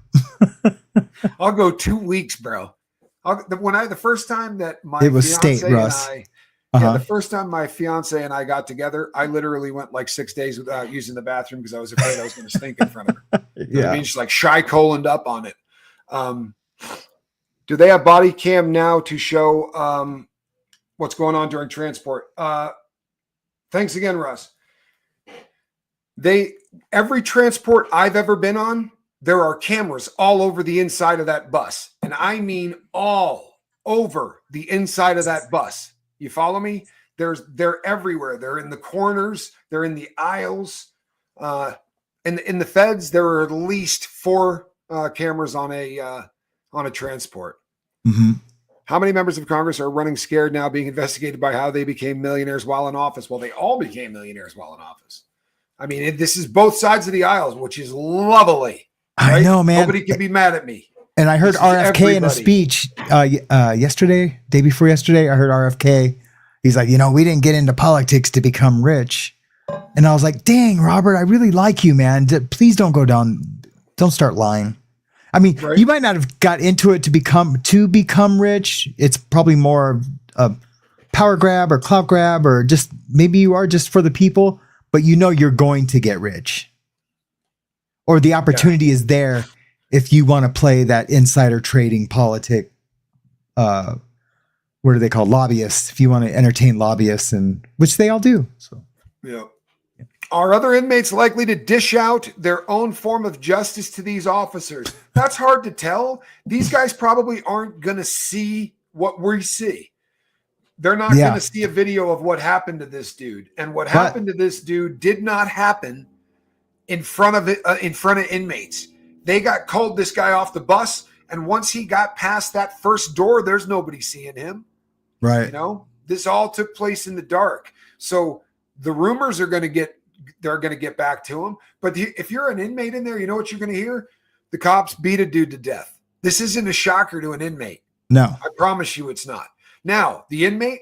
I'll go 2 weeks, bro. The first time that my it was state, Russ. The first time my fiance and I got together, I literally went like 6 days without using the bathroom because I was afraid I was going to stink in front of her. You know what I mean? Just like shy coloned up on it. Do they have body cam now to show what's going on during transport? Thanks again, Russ. Every transport I've ever been on, there are cameras all over the inside of that bus. And I mean all over the inside of that bus. You follow me? They're everywhere. They're in the corners. They're in the aisles. In the feds, there are at least 4 cameras on a transport. How many members of Congress are running scared now, being investigated by how they became millionaires while in office? Well, they all became millionaires while in office. I mean, this is both sides of the aisles, which is lovely. Right? I know, man. Nobody can be mad at me. And I heard RFK in a speech day before yesterday, I heard RFK. He's like, we didn't get into politics to become rich. And I was like, dang, Robert, I really like you, man. Please don't go down. Don't start lying. I mean, you might not have got into it to become rich. It's probably more a power grab or clout grab, or just maybe you are just for the people, but you're going to get rich. or the opportunity is there if you want to play that insider trading politic. What are they called? Lobbyists. If you want to entertain lobbyists, and which they all do. So, yeah. Are other inmates likely to dish out their own form of justice to these officers? That's hard to tell. These guys probably aren't going to see what we see. They're not going to see a video of what happened to this dude, and what happened to this dude did not happen in front of inmates. They called this guy off the bus, and once he got past that first door, there's nobody seeing him. Right. You know, this all took place in the dark. So the rumors are going to get back to him. But if you're an inmate in there, you know what you're going to hear? The cops beat a dude to death. This isn't a shocker to an inmate. No. I promise you it's not. Now, the inmate,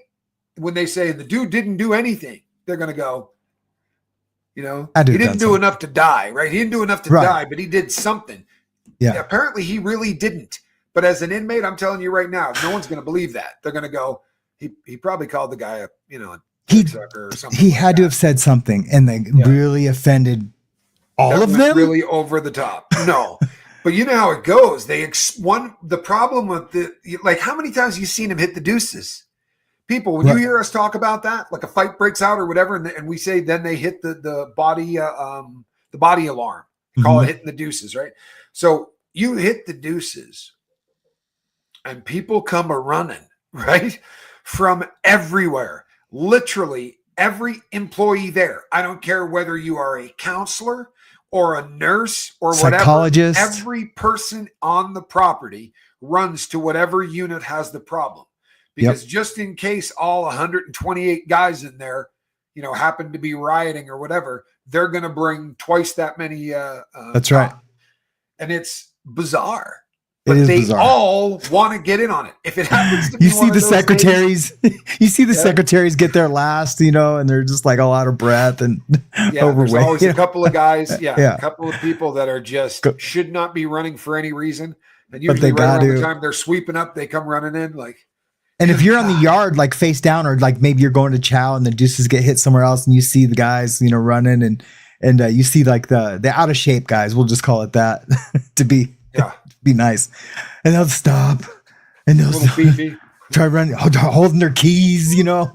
when they say the dude didn't do anything, they're going to go, you know, he didn't do enough to die, right? He didn't do enough to die, but he did something. Yeah. Apparently he really didn't. But as an inmate, I'm telling you right now, no one's going to believe that. They're going to go, he probably called the guy a, you know, or something. He had to have said something, and they really offended all of them. Really over the top. No, but you know how it goes. The problem with like, how many times have you seen him hit the deuces? People, when you hear us talk about that, like a fight breaks out or whatever, and we say then they hit the body alarm. Call it hitting the deuces, right? So you hit the deuces, and people come a running, right, from everywhere. Literally every employee there. I don't care whether you are a counselor or a nurse or whatever. Psychologist. Every person on the property runs to whatever unit has the problem. Because just in case all 128 guys in there, you know, happen to be rioting or whatever, they're going to bring twice that many. That's right. And it's bizarre. But they all want to get in on it. If it happens to be you see the secretaries, you see the secretaries get there last, you know, and they're just like all out of breath and overweight. There's always a couple of guys, a couple of people that are just should not be running for any reason. And usually right around the time they're sweeping up, they come running in like. And if you're on the yard, like face down, or like maybe you're going to chow and the deuces get hit somewhere else, and you see the guys, you know, running, and you see like the out of shape guys, we'll just call it that, to be nice, and they'll stop, and they'll try running, holding their keys, you know,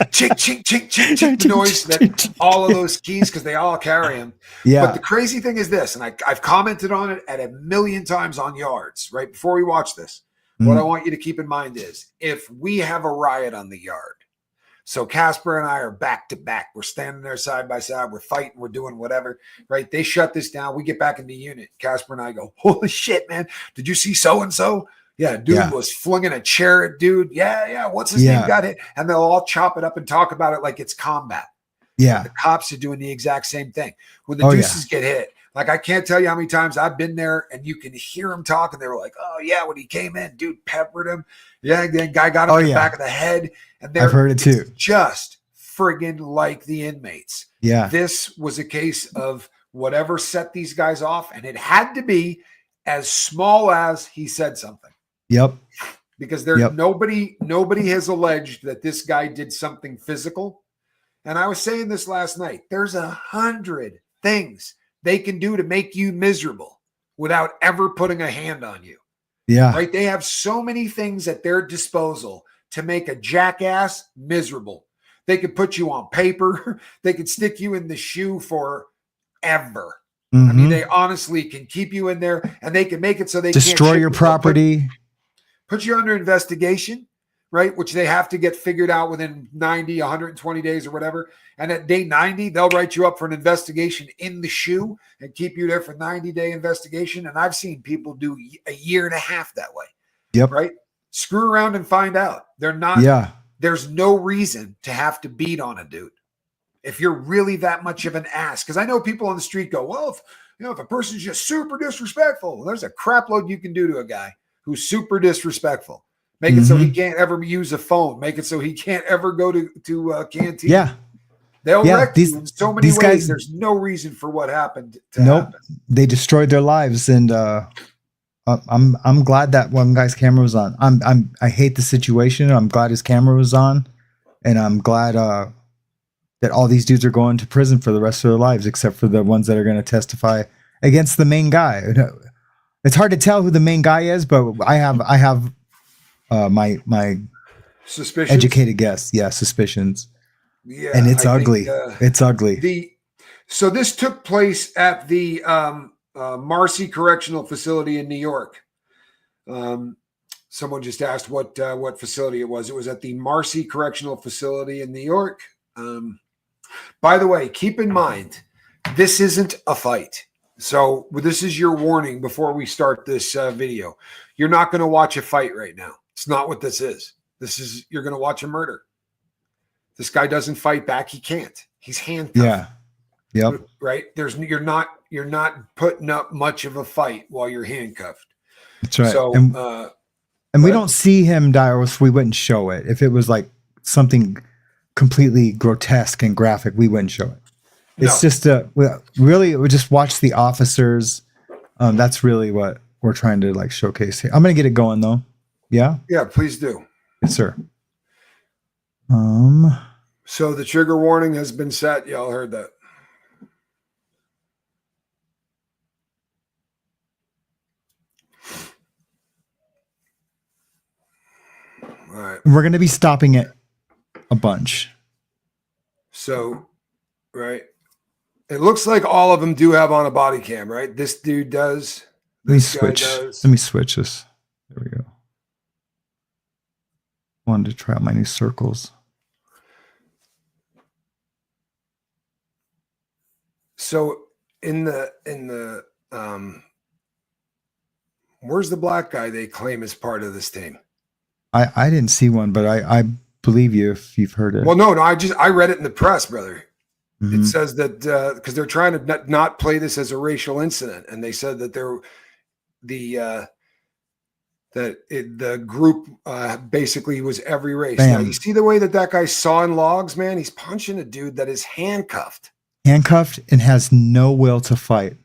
chink chink chink chink chink noise that all of those keys, because they all carry them. Yeah. But the crazy thing is this, and I've commented on it at 1,000,000 times on yards. Right before we watch this, what I want you to keep in mind is if we have a riot on the yard. So Casper and I are back to back. We're standing there side by side. We're fighting. We're doing whatever, right? They shut this down. We get back in the unit. Casper and I go, holy shit, man. Did you see so-and-so? Yeah, dude was flinging a chair at dude. Yeah. What's his name? Got hit. And they'll all chop it up and talk about it like it's combat. Yeah. The cops are doing the exact same thing. When the deuces get hit, like I can't tell you how many times I've been there and you can hear them talking. They were like, oh, yeah, when he came in, dude peppered him. Yeah, the guy got him in the back of the head. And I've heard it too. Just friggin' like the inmates. Yeah. This was a case of whatever set these guys off, and it had to be as small as he said something. Yep. Because there's nobody has alleged that this guy did something physical. And I was saying this last night. There's 100 things they can do to make you miserable without ever putting a hand on you. Yeah. Right? They have so many things at their disposal to make a jackass miserable. They could put you on paper. They could stick you in the shoe forever. I mean, they honestly can keep you in there, and they can make it so they destroy your property. Put you under investigation, right? Which they have to get figured out within 90, 120 days or whatever. And at day 90, they'll write you up for an investigation in the shoe and keep you there for 90-day investigation. And I've seen people do a year and a half that way. Yep. Right? Screw around and find out. They're not. There's no reason to have to beat on a dude if you're really that much of an ass. Because I know people on the street go, well, if a person's just super disrespectful, well, there's a crap load you can do to a guy who's super disrespectful. Make it so he can't ever use a phone. Make it so he can't ever go to a canteen. Yeah. They'll wreck you in so many ways. Guys, there's no reason for what happened to happen. They destroyed their lives, and I'm glad that one guy's camera was on. I hate the situation. I'm glad his camera was on, and I'm glad that all these dudes are going to prison for the rest of their lives, except for the ones that are going to testify against the main guy. It's hard to tell who the main guy is, but I have my Suspicious, educated guess. Yeah, suspicions. Yeah, and it's I ugly. Think, it's ugly. So this took place at the Marcy Correctional Facility in New York. Someone just asked what facility it was. It was at the Marcy Correctional Facility in New York. By the way, keep in mind, this isn't a fight. So this is your warning before we start this video. You're not going to watch a fight right now. It's not what this is. You're going to watch a murder. This guy doesn't fight back. He can't. He's handcuffed. Yeah. Yep. Right. You're not putting up much of a fight while you're handcuffed. That's right. So, and we don't see him die, or else we wouldn't show it. If it was like something completely grotesque and graphic, we wouldn't show it. It's just really, we just watch the officers. That's really what we're trying to like showcase here. I'm going to get it going though. Yeah. Yeah, please do. Yes, sir. So the trigger warning has been set. Y'all heard that. All right. We're going to be stopping it a bunch. So, right. It looks like all of them do have on a body cam, right? This dude does. Let me switch. Let me switch this. There we go. Wanted to try out my new circles. So in the where's the black guy they claim is part of this team? I didn't see one, but I believe you if you've heard it. Well, no, I read it in the press, brother. Mm-hmm. It says that because they're trying to not play this as a racial incident, and they said that the group basically was every race. Now, you see the way that guy's sawing logs, man? He's punching a dude that is handcuffed. Handcuffed and has no will to fight.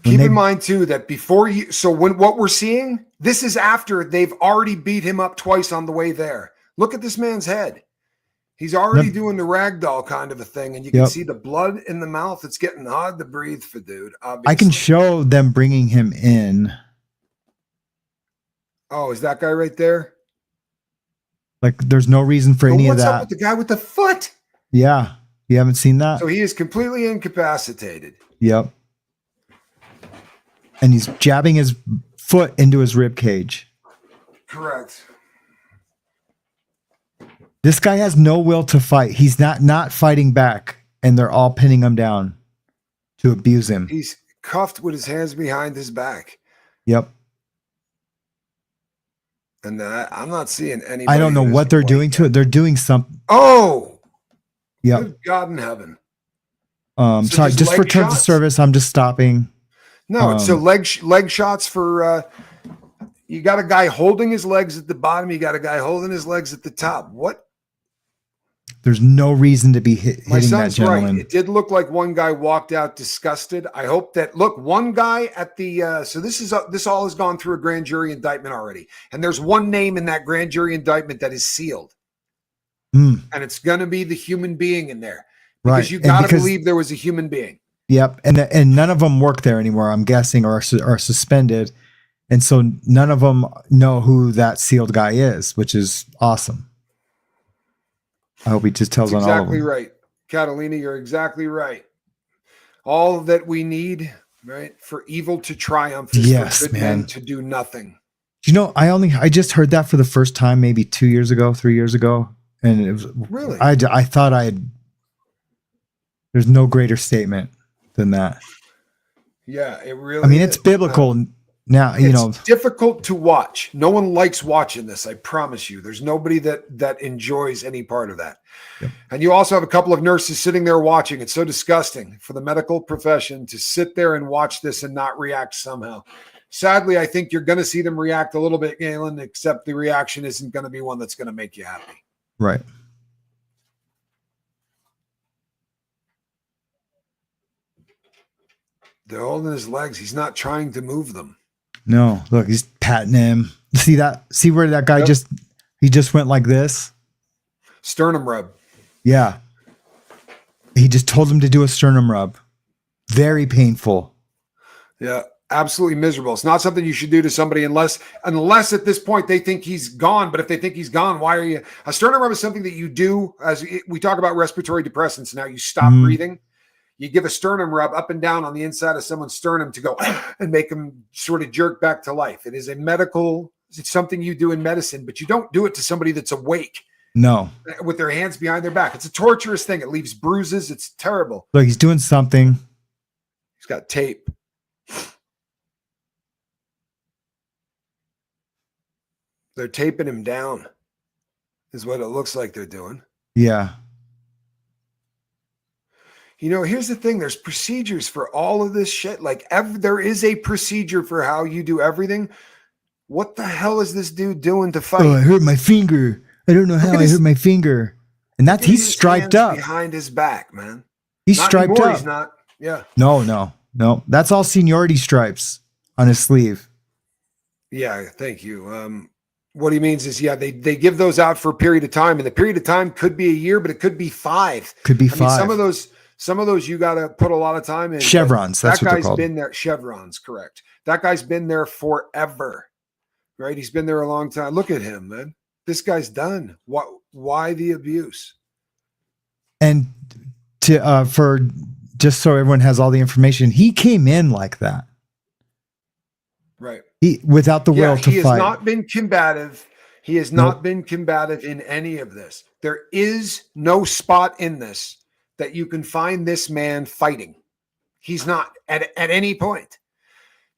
Keep in mind too that what we're seeing, this is after they've already beat him up twice on the way there. Look at this man's head. He's already doing the ragdoll kind of a thing, and you can see the blood in the mouth. It's getting hard to breathe for dude. Obviously. I can show them bringing him in. Oh, is that guy right there? Like, there's no reason for any of that. What's up with the guy with the foot? Yeah. You haven't seen that? So he is completely incapacitated. Yep. And he's jabbing his foot into his rib cage. Correct. This guy has no will to fight. He's not fighting back, and they're all pinning him down to abuse him. He's cuffed with his hands behind his back. Yep. And I'm not seeing anybody. I don't know what they're doing to it. They're doing something. Oh, yeah. Good God in heaven. Sorry, just for terms of service, I'm just stopping. No, so leg shots for. You got a guy holding his legs at the bottom. You got a guy holding his legs at the top. What? There's no reason to be hitting that gentleman. Right. It did look like one guy walked out disgusted. I hope that one guy at the so this all has gone through a grand jury indictment already, and there's one name in that grand jury indictment that is sealed, and it's going to be the human being in there because you got to believe there was a human being. Yep, and none of them work there anymore. I'm guessing, or are suspended, and so none of them know who that sealed guy is, which is awesome. I hope he just tells on all of them. Exactly right. Catalina, you're exactly right. All that we need, right, for evil to triumph is for good men to do nothing. You know, I just heard that for the first time maybe 2 years ago, 3 years ago. And it was really, I thought there's no greater statement than that. Yeah, it really I mean, it's biblical. Now, it's difficult to watch. No one likes watching this. I promise you. There's nobody that enjoys any part of that. Yep. And you also have a couple of nurses sitting there watching. It's so disgusting for the medical profession to sit there and watch this and not react somehow. Sadly, I think you're going to see them react a little bit, Galen, except the reaction isn't going to be one that's going to make you happy. Right. They're holding his legs. He's not trying to move them. No, look, he's patting him. See that? See where that guy just went like this? Sternum rub. Yeah. He just told him to do a sternum rub. Very painful. Yeah, absolutely miserable. It's not something you should do to somebody unless at this point they think he's gone. But if they think he's gone, why are you? A sternum rub is something that you do as we talk about respiratory depressants. Now you stop breathing. You give a sternum rub up and down on the inside of someone's sternum to go and make them sort of jerk back to life. It is it's something you do in medicine, but you don't do it to somebody that's awake. No. With their hands behind their back. It's a torturous thing. It leaves bruises. It's terrible. Look, he's doing something. He's got tape. They're taping him down is what it looks like they're doing. Yeah. You know, here's the thing. There's procedures for all of this shit. Like there is a procedure for how you do everything. What the hell is this dude doing to fight? Oh, I hurt my finger. I don't know how I hurt my finger. And he's striped up. Behind his back, man. He's striped up. He's not. Yeah. No. That's all seniority stripes on his sleeve. Yeah, thank you. What he means is, they give those out for a period of time, and the period of time could be a year, but it could be 5. Could be 5. Mean, some of those you got to put a lot of time in. Chevrons. That's what they're called. That guy's been there. Chevrons, correct. That guy's been there forever, right? He's been there a long time. Look at him, man. This guy's done. Why the abuse? And for just so everyone has all the information, he came in like that. Right. He without the will to fight. He has not been combative. He has not been combative in any of this. There is no spot in this that you can find this man fighting. He's not at any point.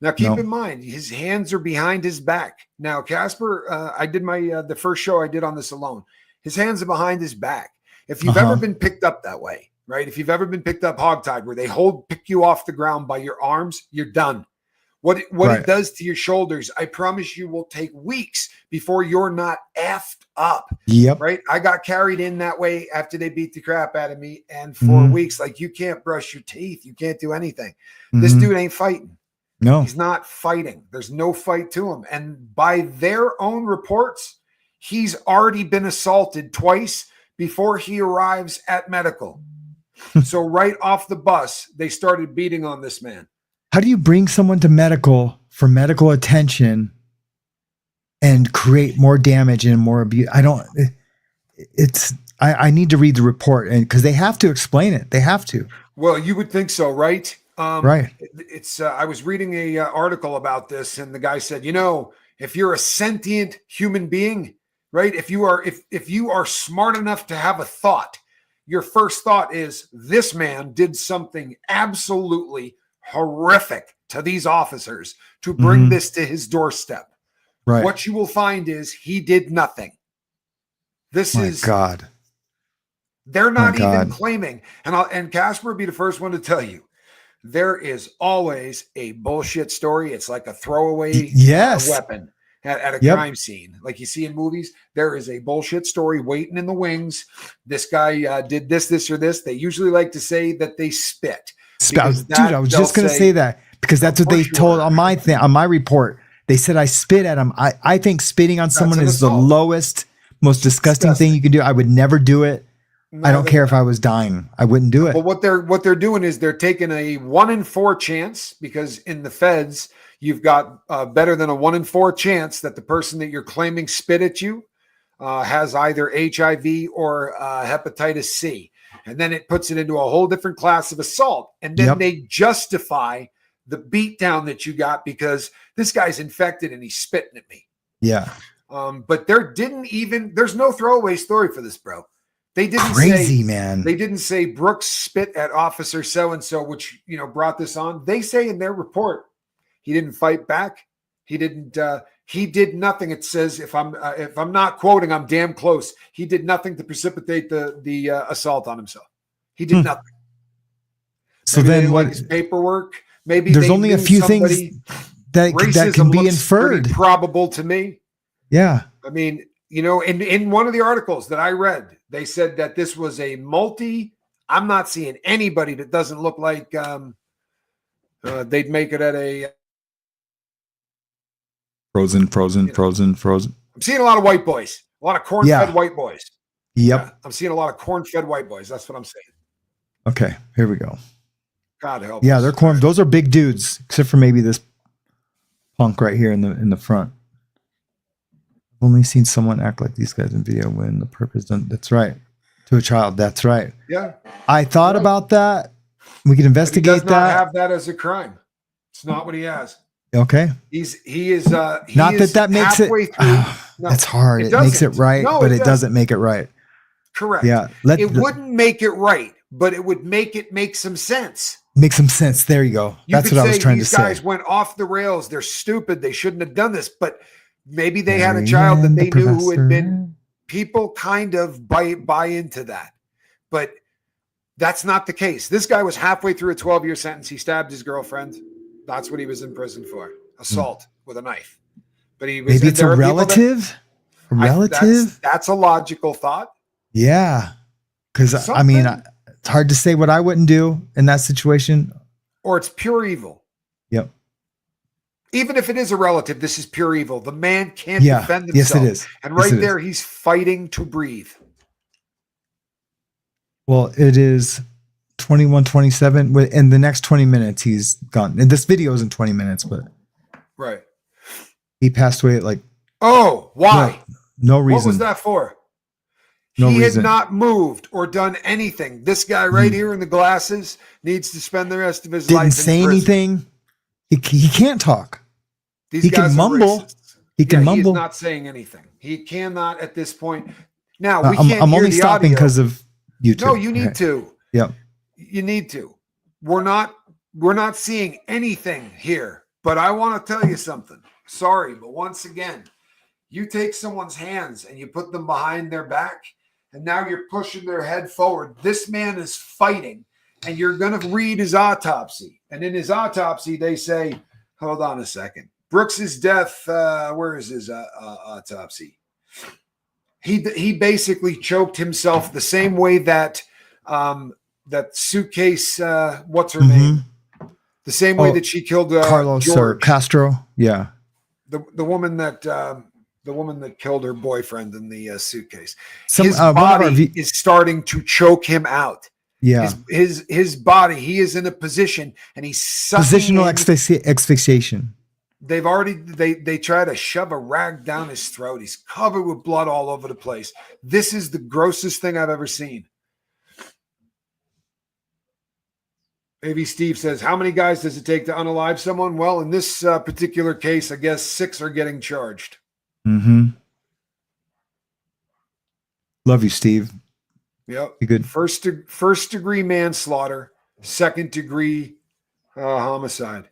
Now, keep in mind, his hands are behind his back. Now, Casper, I did the first show I did on this alone. His hands are behind his back. If you've ever been picked up that way, right? If you've ever been picked up hogtied, where they pick you off the ground by your arms, you're done. What it does to your shoulders, I promise you, will take weeks before you're not effed up. Yep. Right? I got carried in that way after they beat the crap out of me. And for weeks, like, you can't brush your teeth. You can't do anything. This dude ain't fighting. No. He's not fighting. There's no fight to him. And by their own reports, he's already been assaulted twice before he arrives at medical. So right off the bus, they started beating on this man. How do you bring someone to medical for medical attention and create more damage and more abuse? I need to read the report, and because they have to explain it. They have to. Well, you would think so, right? Right. I was reading a article about this, and the guy said, if you're a sentient human being, right? If you are smart enough to have a thought, your first thought is, this man did something absolutely horrific to these officers to bring this to his doorstep. Right. What you will find is he did nothing. God. They're not even claiming, and Casper would be the first one to tell you, there is always a bullshit story. It's like a throwaway weapon at a crime scene. Like you see in movies, there is a bullshit story waiting in the wings. This guy did this, or this. They usually like to say that they spit. I was just going to say that, because that's what they told on my report. They said I spit at him. I think spitting on someone is the lowest, most disgusting thing you can do. I would never do it. No, I don't care if I was dying. I wouldn't do it. But what they're doing is they're taking a 1 in 4 chance, because in the feds, you've got better than a 1 in 4 chance that the person that you're claiming spit at you has either HIV or hepatitis C. And then it puts it into a whole different class of assault. And then they justify the beatdown that you got because this guy's infected and he's spitting at me. Yeah. But there's no throwaway story for this, bro. They didn't man. They didn't say Brooks spit at officer so-and-so, which, brought this on. They say in their report, he didn't fight back. He didn't, he did nothing. It says, if I'm not quoting, I'm damn close. He did nothing to precipitate the assault on himself. He did nothing. So maybe then what? Like his paperwork. Maybe there's only a few things that can be inferred. Probable to me. Yeah. I mean, in one of the articles that I read, they said that this was a I'm not seeing anybody that doesn't look like they'd make it at a frozen. I'm seeing a lot of white boys, a lot of corn-fed white boys. Yep. Yeah, I'm seeing a lot of corn-fed white boys. That's what I'm saying. Okay, here we go. God help Yeah, us. they're corn. Those are big dudes, except for maybe this punk right here in the front. I've only seen someone act like these guys in video when the purpose done. That's right. To a child. That's right. Yeah. I thought about that. We could investigate he does not that. have that as a crime. It's not what he has. Okay. He is Not that makes it. No, that's hard. It makes it right, but it doesn't make it right. Correct. Yeah. It wouldn't make it right, but it would make some sense. Make some sense. There you go. That's what I was trying to say. These guys went off the rails. They're stupid. They shouldn't have done this. But maybe they had a child that they knew who had been. People kind of buy into that, but that's not the case. This guy was halfway through a 12-year sentence. He stabbed his girlfriend. That's what he was in prison for. Assault with a knife. But he was. Maybe it's a relative. That's a logical thought. Yeah, because I mean, it's hard to say what I wouldn't do in that situation. Or it's pure evil. Yep. Even if it is a relative, this is pure evil. The man can't defend himself. Yes, it is. And right there, he's fighting to breathe. Well, it is 21:27. In the next 20 minutes, he's gone. And this video is in 20 minutes, but right. He passed away at like. Oh, why? No reason. What was that for? No he reason. had not moved or done anything. This guy right here in the glasses needs to spend the rest of his life. Didn't say anything. He can't talk. These he guys can mumble. He can mumble. He's not saying anything. He cannot at this point. Now we can't. I'm only stopping because of YouTube. No, you need to. Yep. You need to. We're not seeing anything here. But I want to tell you something. Sorry, but once again, you take someone's hands and you put them behind their back, and now you're pushing their head forward. This man is fighting, and you're going to read his autopsy. And in his autopsy, they say, hold on a second. Brooks's death, where is his autopsy? He basically choked himself the same way that that suitcase, what's her name? The same way that she killed Carlos George. Or Castro. Yeah. The woman that killed her boyfriend in the suitcase. His body is starting to choke him out. Yeah. His body, he is in a position and he's positional asphyxiation. They've already they try to shove a rag down his throat. He's covered with blood all over the place. This is the grossest thing I've ever seen. Maybe Steve says, how many guys does it take to unalive someone? Well, in this particular case, I guess 6 are getting charged. Mm-hmm. Love you, Steve. Yep. You good? First degree manslaughter, 2nd degree homicide.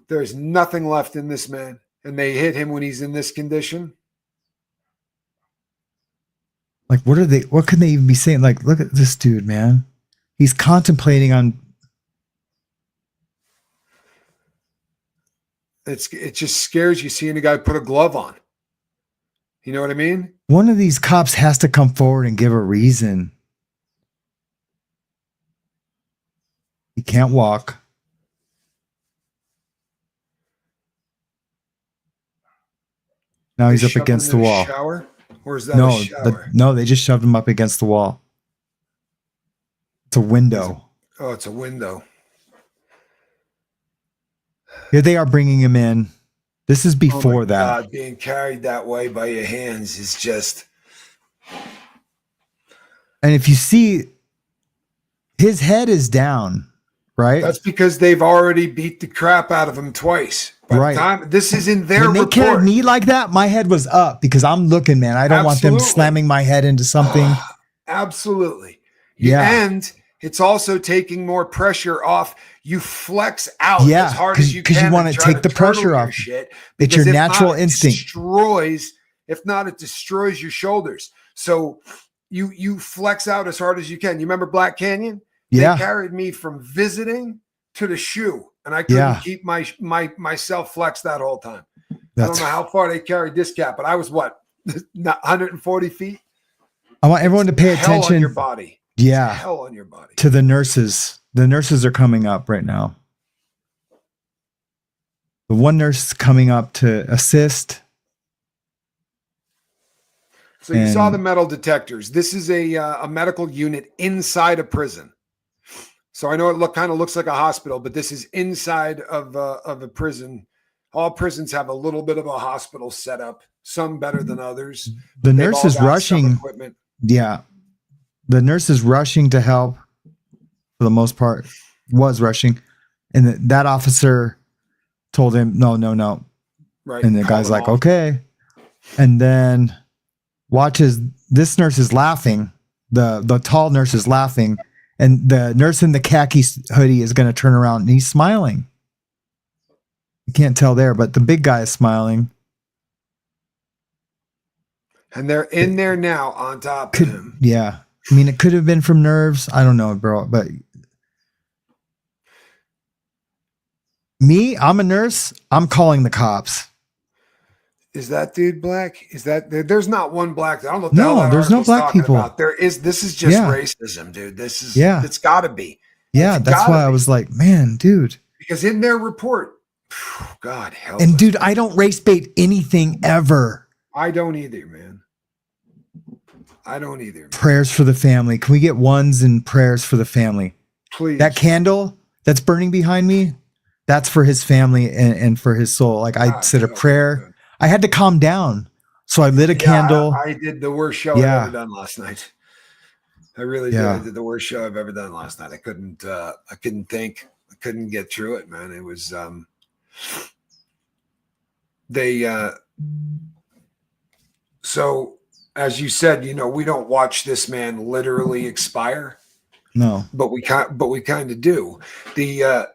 There's nothing left in this man. And they hit him when he's in this condition. Like, what can they even be saying? Like, look at this dude, man. He's contemplating on. It just scares you seeing a guy put a glove on. You know what I mean? One of these cops has to come forward and give a reason. He can't walk. Now he's up against the wall. Shower? Or is that a shower? No, they just shoved him up against the wall. It's a window. It's a window. Here they are bringing him in. This is before that. God, being carried that way by your hands is just. And if you see, his head is down, right? That's because they've already beat the crap out of him twice. Right. This is in their report. When they carried me like that, my head was up because I'm looking, man. I don't want them slamming my head into something. Absolutely. Yeah. And it's also taking more pressure off. You flex out as hard as you can. Because you want to take the pressure off. It's your natural instinct. If not, it destroys your shoulders. So you flex out as hard as you can. You remember Black Canyon? Yeah. They carried me from visiting to the shoe. And I couldn't keep myself flexed that whole time. I don't know how far they carried this cat, but I was 140 feet? I want everyone to pay attention. Hell on your body. Yeah. Hell on your body. To the nurses. The nurses are coming up right now. The one nurse is coming up to assist. So you saw the metal detectors. This is a medical unit inside a prison. So I know it kind of looks like a hospital, but this is inside of a prison. All prisons have a little bit of a hospital setup, some better than others. The nurse is rushing. Equipment. Yeah. The nurse is rushing to help for the most part, was rushing. And that officer told him, no. Right. And the guy's like, okay. And then watches, this nurse is laughing. The tall nurse is laughing. And the nurse in the khaki hoodie is going to turn around and he's smiling. You can't tell there, but the big guy is smiling. And they're in there now on top of him. Yeah. I mean, it could have been from nerves. I don't know, bro. But me, I'm a nurse. I'm calling the cops. Is that dude black? Is that there's not one black? I don't know. No, there's no black people. About. There is. This is just racism, dude. This is. Yeah. It's got to be. Yeah, that's why I was like, man, dude. Because in their report, God help. And dude, I don't race bait anything ever. I don't either, man. I don't either. Man. Prayers for the family. Can we get ones and prayers for the family? Please. That candle that's burning behind me, that's for his family and for his soul. Like I said a prayer. I had to calm down. So I lit a candle. I did the worst show I've ever done last night. I really did. I did the worst show I've ever done last night. I couldn't think. I couldn't get through it, man. It was, so as you said, we don't watch this man literally expire. No, but we kind of do. The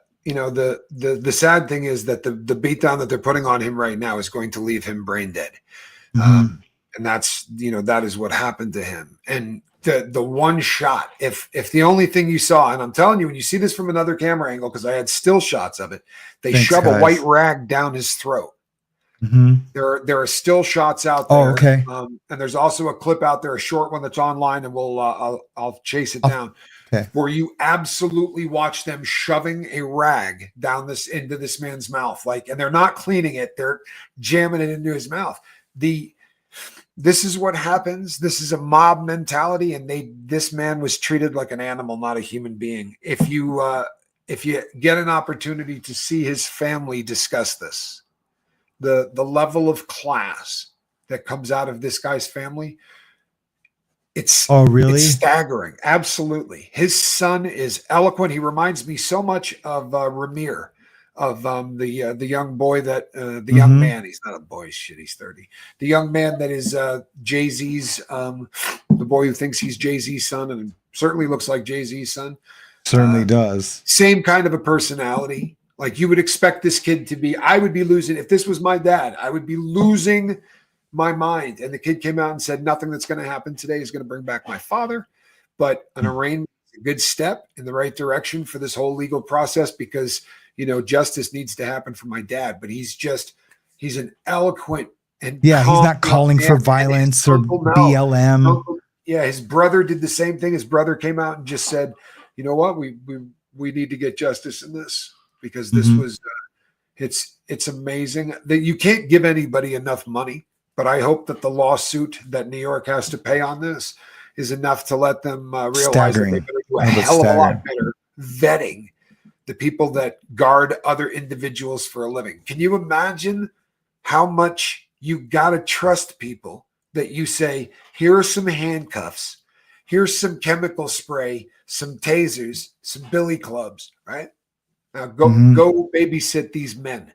sad thing is that the beatdown that they're putting on him right now is going to leave him brain dead. And that's, that is what happened to him. And the one shot, if the only thing you saw, and I'm telling you, when you see this from another camera angle, because I had still shots of it, they shove a white rag down his throat. There are still shots out there. Oh, okay. And there's also a clip out there, a short one that's online, and I'll chase it down. Okay. Where you absolutely watch them shoving a rag down into this man's mouth, and they're not cleaning it; they're jamming it into his mouth. This is what happens. This is a mob mentality, and this man was treated like an animal, not a human being. If you get an opportunity to see his family discuss this, the level of class that comes out of this guy's family. It's It's staggering. Absolutely. His son is eloquent. He reminds me so much of Ramir, of the young boy that the young man. He's not a boy. Shit, he's 30. The young man that is Jay-Z's, the boy who thinks he's Jay-Z's son and certainly looks like Jay-Z's son. Certainly does. Same kind of a personality. Like you would expect this kid to be. I would be losing if this was my dad. I would be losing my mind. And the kid came out and said, nothing that's going to happen today is going to bring back my father, but an arraignment is a good step in the right direction for this whole legal process because, justice needs to happen for my dad, but he's an eloquent and he's not calling for violence or BLM. His brother did the same thing. His brother came out and just said, you know what, we need to get justice in this because this was, it's amazing that you can't give anybody enough money. But I hope that the lawsuit that New York has to pay on this is enough to let them realize that they better do a hell of a lot better vetting the people that guard other individuals for a living. Can you imagine how much you got to trust people that you say, here are some handcuffs, here's some chemical spray, some tasers, some billy clubs, right? Now go babysit these men.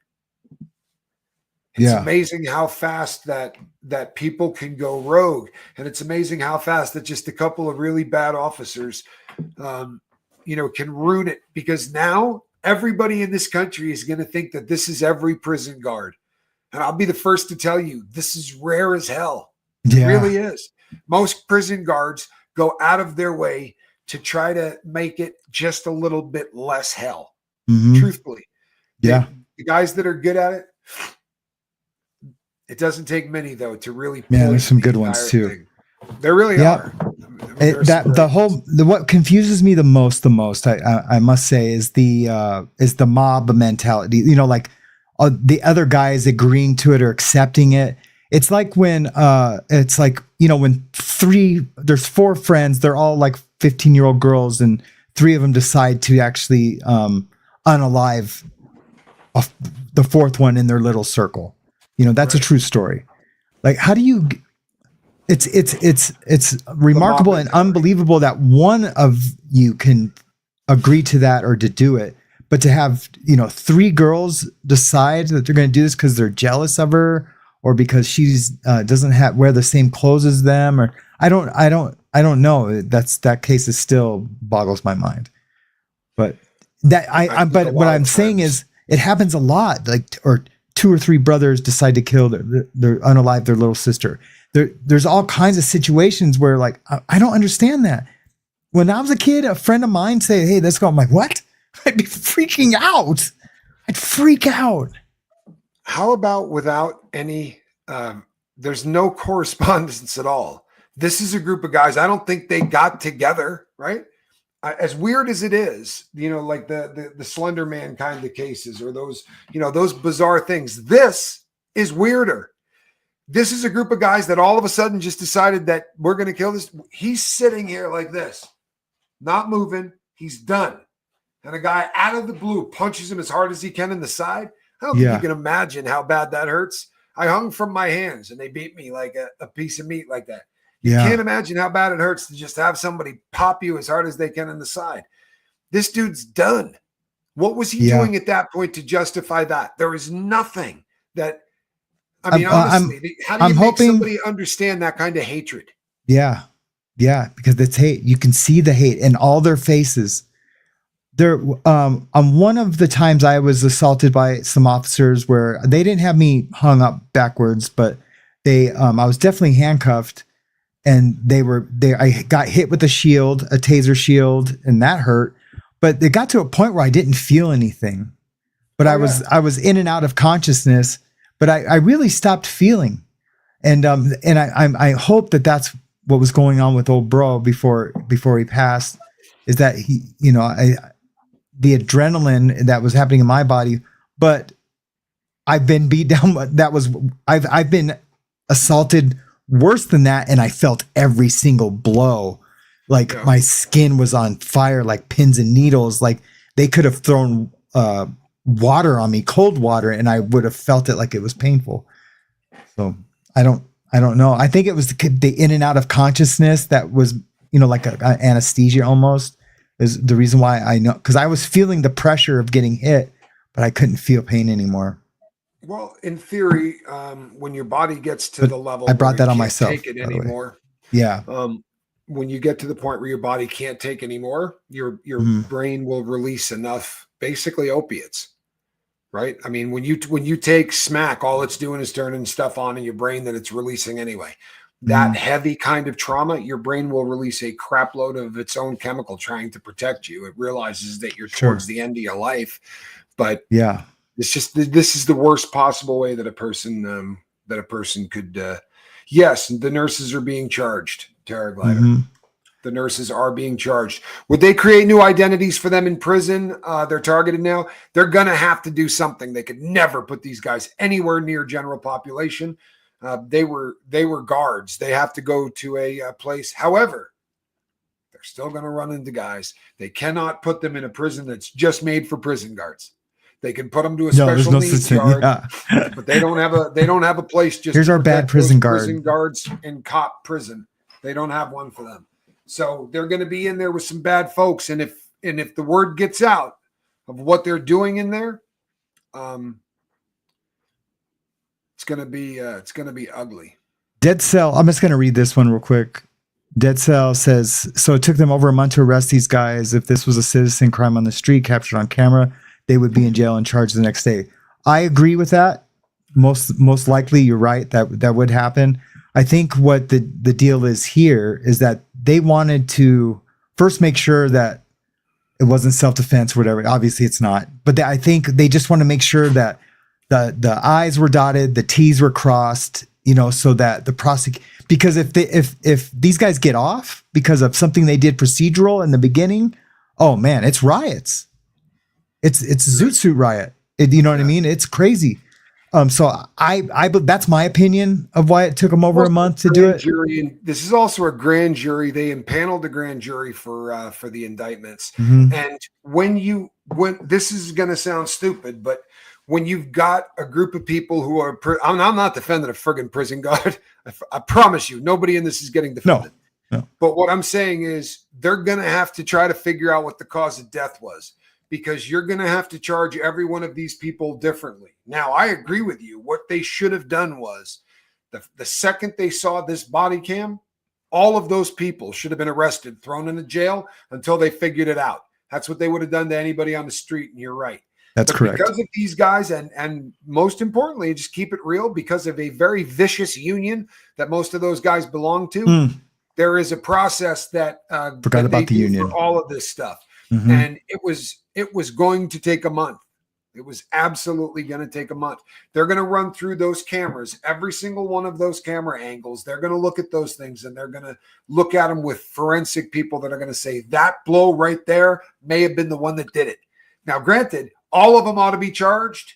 It's amazing how fast that people can go rogue. And it's amazing how fast that just a couple of really bad officers, can ruin it because now everybody in this country is going to think that this is every prison guard. And I'll be the first to tell you, this is rare as hell. It really is. Most prison guards go out of their way to try to make it just a little bit less hell. Truthfully. The guys that are good at it, it doesn't take many though to really. Yeah, there's some good ones too. Thing. There really are. What confuses me the most, I must say, is the mob mentality. The other guys agreeing to it or accepting it. It's like when when there's 4 friends, they're all like 15-year-old girls, and three of them decide to actually unalive the fourth one in their little circle. That's a true story. Like, how do you? It's remarkable and unbelievable that one of you can agree to that or to do it, but to have three girls decide that they're going to do this because they're jealous of her, or because she's doesn't wear the same clothes as them, or I don't know. That case is still boggles my mind. But but what I'm saying is it happens a lot. Like, or two or three brothers decide to kill their unalive their little sister. There's all kinds of situations where, like, I don't understand that. When I was a kid, a friend of mine said, "Hey, let's go." I'm like, "What?" I'd be freaking out. I'd freak out. How about without any, there's no correspondence at all. This is a group of guys. I don't think they got together, right? As weird as it is, like the Slender Man kind of cases, or those, those bizarre things. This is weirder. This is a group of guys that all of a sudden just decided that we're going to kill this. He's sitting here like this, not moving. He's done. And a guy out of the blue punches him as hard as he can in the side. I don't think you can imagine how bad that hurts. I hung from my hands and they beat me like a piece of meat like that. You can't imagine how bad it hurts to just have somebody pop you as hard as they can in the side. This dude's done. What was he doing at that point to justify that? There is nothing that, honestly, how do you make somebody understand that kind of hatred? Yeah. Yeah. Because it's hate. You can see the hate in all their faces. There, on one of the times I was assaulted by some officers where they didn't have me hung up backwards, but I was definitely handcuffed, and I got hit with a taser shield, and that hurt. But it got to a point where I didn't feel anything, but I was in and out of consciousness, but I really stopped feeling. And I hope that that's what was going on with old bro before he passed, is that he, the adrenaline that was happening in my body, but I've been beat down. I've been assaulted worse than that. And I felt every single blow. Like my skin was on fire, like pins and needles. Like they could have thrown water on me, cold water, and I would have felt it like it was painful. So I don't know. I think it was the in and out of consciousness that was, like a anesthesia almost, is the reason why I know, because I was feeling the pressure of getting hit, but I couldn't feel pain anymore. Well, in theory, when your body gets to the level, I brought that on myself. Take it anymore. Yeah. When you get to the point where your body can't take anymore, your brain will release enough, basically opiates, right? I mean, when you take smack, all it's doing is turning stuff on in your brain that it's releasing anyway. That heavy kind of trauma, your brain will release a crap load of its own chemical trying to protect you. It realizes that you're towards the end of your life, but it's just, this is the worst possible way that a person could. Yes, the nurses are being charged. Paraglider. The nurses are being charged. Would they create new identities for them in prison? They're targeted now. They're going to have to do something. They could never put these guys anywhere near general population. They were guards. They have to go to a place. However, they're still going to run into guys. They cannot put them in a prison that's just made for prison guards. They can put them to a special needs yard, but they don't have a place. Just here's our bad prison guard. Prison guards in cop prison. They don't have one for them. So they're going to be in there with some bad folks. And if the word gets out of what they're doing in there, it's going to be ugly. Dead Cell. I'm just going to read this one real quick. Dead Cell says, so it took them over a month to arrest these guys. If this was a citizen crime on the street captured on camera, they would be in jail and charged the next day. I agree with that. Most likely, you're right. That would happen. I think what the deal is here is that they wanted to first make sure that it wasn't self-defense or whatever. Obviously, it's not. But I think they just want to make sure that the I's were dotted, the T's were crossed, so that the because if these guys get off because of something they did procedural in the beginning, oh man, it's riots. It's a Zoot Suit riot. You know what I mean? It's crazy. So that's my opinion of why it took them over a month to do it. Jury, this is also a grand jury. They impaneled the grand jury for the indictments. Mm-hmm. And when this is going to sound stupid, but when you've got a group of people who are, I'm not defending a friggin' prison guard. I promise you, nobody in this is getting defended. No. But what I'm saying is they're going to have to try to figure out what the cause of death was, because you're going to have to charge every one of these people differently. Now, I agree with you. What they should have done was the second they saw this body cam, all of those people should have been arrested, thrown into jail until they figured it out. That's what they would have done to anybody on the street. And you're right. That's correct. Because of these guys, and most importantly, just keep it real, because of a very vicious union that most of those guys belong to, there is a process that forgot about the union for all of this stuff. Mm-hmm. And it was going to take a month. It was absolutely going to take a month. They're going to run through those cameras, every single one of those camera angles. They're going to look at those things, and they're going to look at them with forensic people that are going to say that blow right there may have been the one that did it. Now, granted, all of them ought to be charged.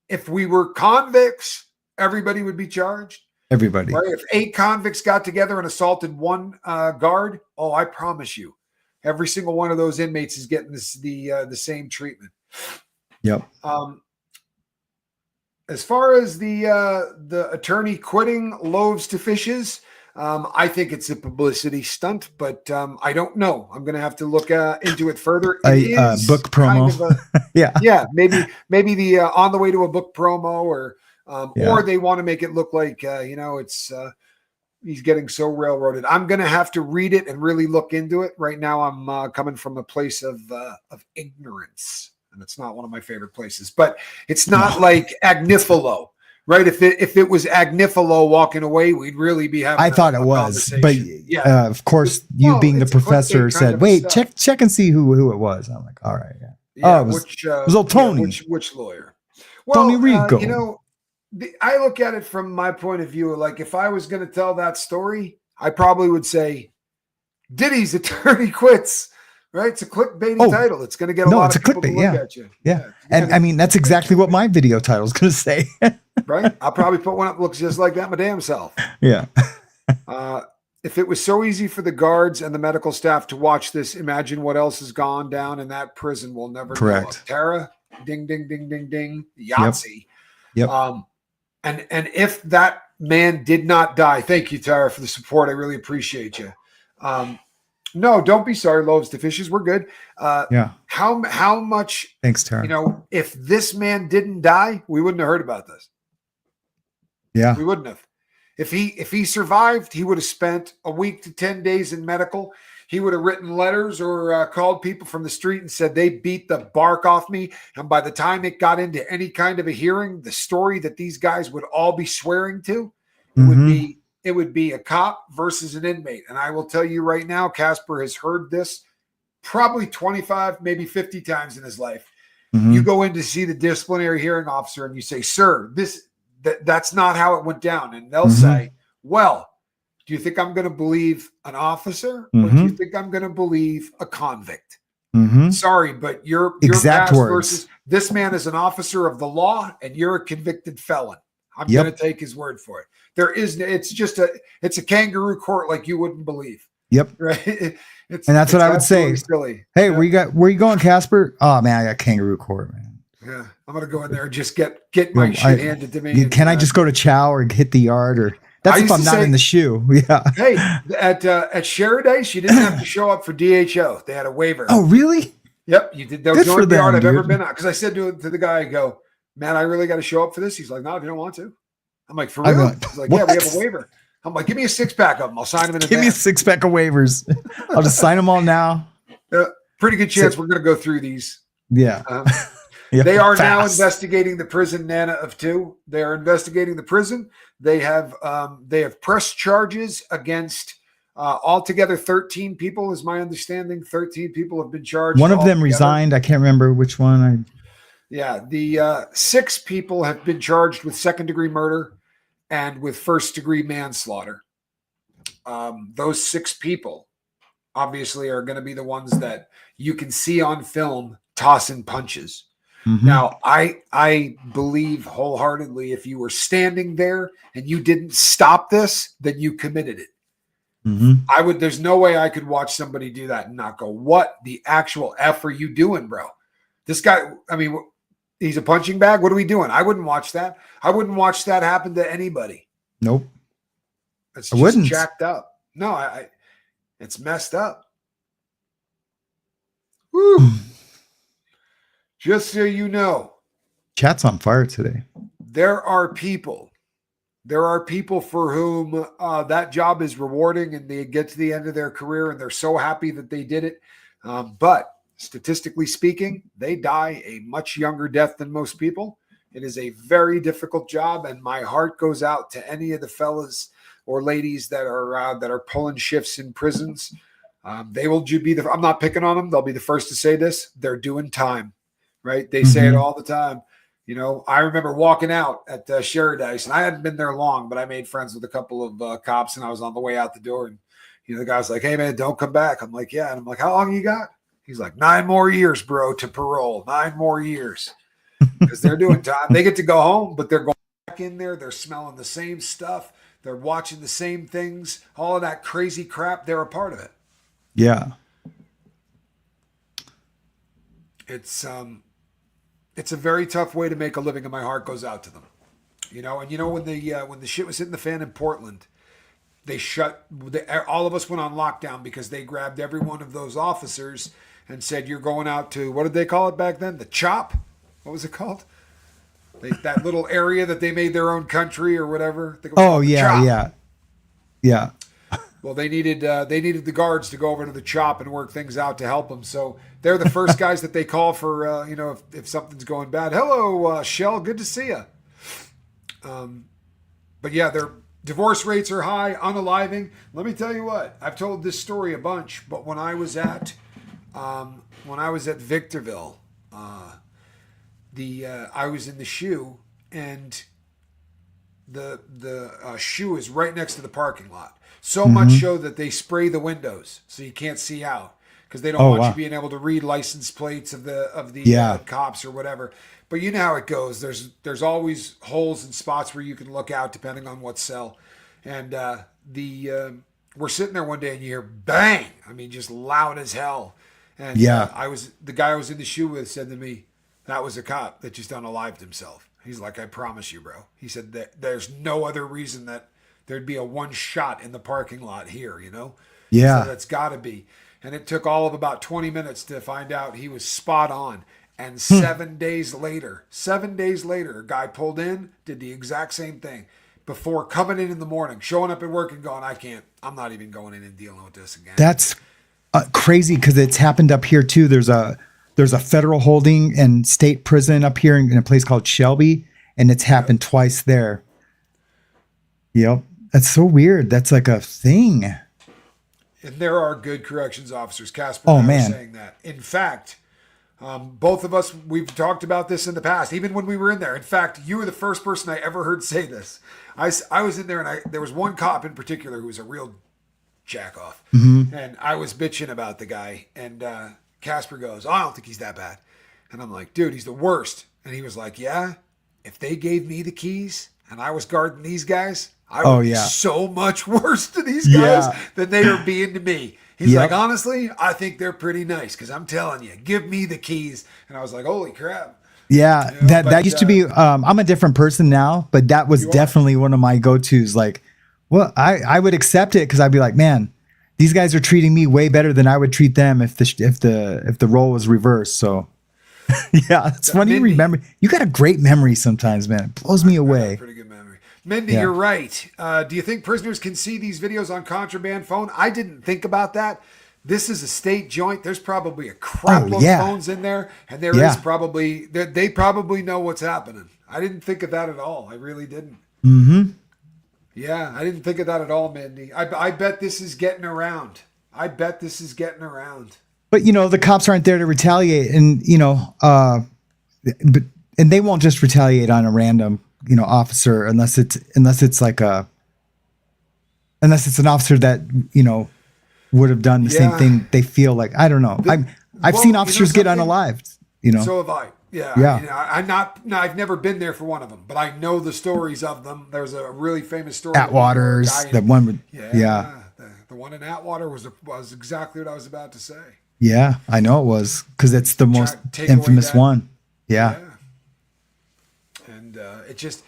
If we were convicts, everybody would be charged. Everybody. Right? If 8 convicts got together and assaulted one guard, I promise you, every single one of those inmates is getting the same treatment. Yep. As far as the attorney quitting loaves to fishes, I think it's a publicity stunt, but I don't know. I'm going to have to look into it further. It book promo. Kind of yeah. Maybe the on the way to a book promo, or they want to make it look like it's he's getting so railroaded. I'm going to have to read it and really look into it. Right now, I'm coming from a place of ignorance, and it's not one of my favorite places. But it's not like Agnifilo. Right, if it was Agnifilo walking away, we'd really be having. I thought it was, but of course, you being the professor said, "Wait, check and see who it was." I'm like, "All right, yeah." It was old Tony. Which lawyer? Well, Tony Rico. I look at it from my point of view. Like, if I was going to tell that story, I probably would say, "Diddy's attorney quits." Right, it's a clickbaity title. It's going to get a lot of people to look at you. Yeah, and I mean that's exactly what my video title is going to say. Right, I'll probably put one up that looks just like that my damn self. Yeah. If it was so easy for the guards and the medical staff to watch this, imagine what else has gone down in that prison. We'll never know. Tara, ding, ding, ding, ding, ding. Yahtzee. Yep. And if that man did not die, thank you, Tara, for the support. I really appreciate you. No, don't be sorry, loaves to fishes. We're good. How much? Thanks, Tara. If this man didn't die, we wouldn't have heard about this. Yeah, we wouldn't have. If he survived, he would have spent a week to 10 days in medical. He would have written letters or called people from the street and said they beat the bark off me. And by the time it got into any kind of a hearing, the story that these guys would all be swearing to it would be a cop versus an inmate. And I will tell you right now, Casper has heard this probably 25, maybe 50 times in his life. You go in to see the disciplinary hearing officer and you say, "Sir, that's not how it went down." And they'll say, "Well, do you think I'm going to believe an officer or do you think I'm going to believe a convict?" Sorry, but your exact past words versus this man is an officer of the law and you're a convicted felon. I'm going to take his word for it. It's a kangaroo court like you wouldn't believe. Yep. Right. And that's what I would say. Silly. Hey, where you going, Casper? Oh man, I got kangaroo court, man. Yeah, I'm gonna go in there and just get my shit handed to me. Can I just go to chow or hit the yard or? That's if I'm not in the shoe. Yeah. Hey, at Sheridan, you didn't have to show up for DHO. They had a waiver. Oh, really? Yep, you did. That was the only yard I've ever been on. Because I said to the guy, I go, "Man, I really got to show up for this." He's like, "No, if you don't want to." I'm like, "For real?" He's like, "Yeah, we have a waiver." I'm like, "Give me a 6-pack of them. I'll sign them in advance." Give me a 6-pack of waivers. I'll just sign them all now. Pretty good chance we're going to go through these. Yeah. They are now investigating the prison, Nana of 2. They are investigating the prison. They have pressed charges against altogether 13 people, is my understanding. 13 people have been charged. One of them resigned. I can't remember which one. The 6 people have been charged with second-degree murder and with first-degree manslaughter. Those 6 people obviously are going to be the ones that you can see on film tossing punches. Mm-hmm. Now, I believe wholeheartedly if you were standing there and you didn't stop this, then you committed it. Mm-hmm. There's no way I could watch somebody do that and not go, what the actual F are you doing, bro? This guy, I mean, he's a punching bag. What are we doing? I wouldn't watch that. I wouldn't watch that happen to anybody. Nope. It's I just wouldn't. jacked up. No, it's messed up. Woo. Just so you know. Chat's on fire today. There are people for whom that job is rewarding and they get to the end of their career and they're so happy that they did it. But statistically speaking, they die a much younger death than most people. It is a very difficult job, and my heart goes out to any of the fellas or ladies that are pulling shifts in prisons. They will be I'm not picking on them. They'll be the first to say this. They're doing time, right? They say it all the time. You know, I remember walking out at Sherrodice, and I hadn't been there long, but I made friends with a couple of cops, and I was on the way out the door, and the guy's like, "Hey man, don't come back." I'm like, "Yeah," and I'm like, "How long you got?" He's like, 9 more years, bro, to parole. 9 more years, because they're doing time. They get to go home, but they're going back in there. They're smelling the same stuff. They're watching the same things. All of that crazy crap. They're a part of it. Yeah. It's a very tough way to make a living, and my heart goes out to them. And when the shit was hitting the fan in Portland, they all of us went on lockdown because they grabbed every one of those officers and said, "You're going out to," what did they call it back then? The CHOP? What was it called? That little area that they made their own country or whatever. Oh yeah. Well, they needed the guards to go over to the CHOP and work things out to help them. So they're the first guys that they call for, if something's going bad. Hello, Shell. Good to see you. But yeah, their divorce rates are high, unaliving. Let me tell you what. I've told this story a bunch, but when I was at Victorville, I was in the shoe, and the shoe is right next to the parking lot. So much so that they spray the windows so you can't see out because they don't want you being able to read license plates of the cops or whatever. But you know how it goes. There's always holes and spots where you can look out depending on what cell. And we're sitting there one day and you hear bang. I mean, just loud as hell. And the guy I was in the shoe with said to me, "That was a cop that just unalived himself." He's like, "I promise you, bro." He said that there's no other reason that there'd be a one shot in the parking lot here, Yeah. So that's got to be. And it took all of about 20 minutes to find out he was spot on. And 7 days later, a guy pulled in, did the exact same thing before coming in the morning, showing up at work and going, I'm not even going in and dealing with this again. That's crazy because it's happened up here too. There's a federal holding and state prison up here in a place called Shelby, and it's happened twice there. Yep. That's so weird. That's like a thing. And there are good corrections officers. Casper and I were saying that. In fact, both of us, we've talked about this in the past, even when we were in there. In fact, you were the first person I ever heard say this. I was in there, and there was one cop in particular who was a real jack off. And I was bitching about the guy. And Casper goes, "I don't think he's that bad." And I'm like, "Dude, he's the worst." And he was like, "Yeah, if they gave me the keys and I was guarding these guys, I would be so much worse to these guys than they are being to me." He's like, "Honestly, I think they're pretty nice because I'm telling you, give me the keys." And I was like, "Holy crap." Yeah, that used to be, I'm a different person now, but that was definitely one of my go-tos. Like, well, I would accept it because I'd be like, man, these guys are treating me way better than I would treat them if the role was reversed. So yeah, it's funny. You remember, you got a great memory sometimes, man. It blows me away. Pretty good memory. Mindy, you're right. Do you think prisoners can see these videos on contraband phone? I didn't think about that. This is a state joint. There's probably a crap load of phones in there, and there is probably they probably know what's happening. I didn't think of that at all. I really didn't. Yeah, I didn't think of that at all, Mindy. I bet this is getting around. But the cops aren't there to retaliate, and and they won't just retaliate on a random officer unless it's an officer that would have done the same thing. They feel like, I don't know. I've seen officers get unalived. So have I. Yeah, Yeah. I mean, I'm not. No, I've never been there for one of them, but I know the stories of them. There's a really famous story. Atwater's, the one with, yeah. The one in Atwater was exactly what I was about to say. Yeah, I know it was because it's the most Take away infamous that- one. Yeah. And it just,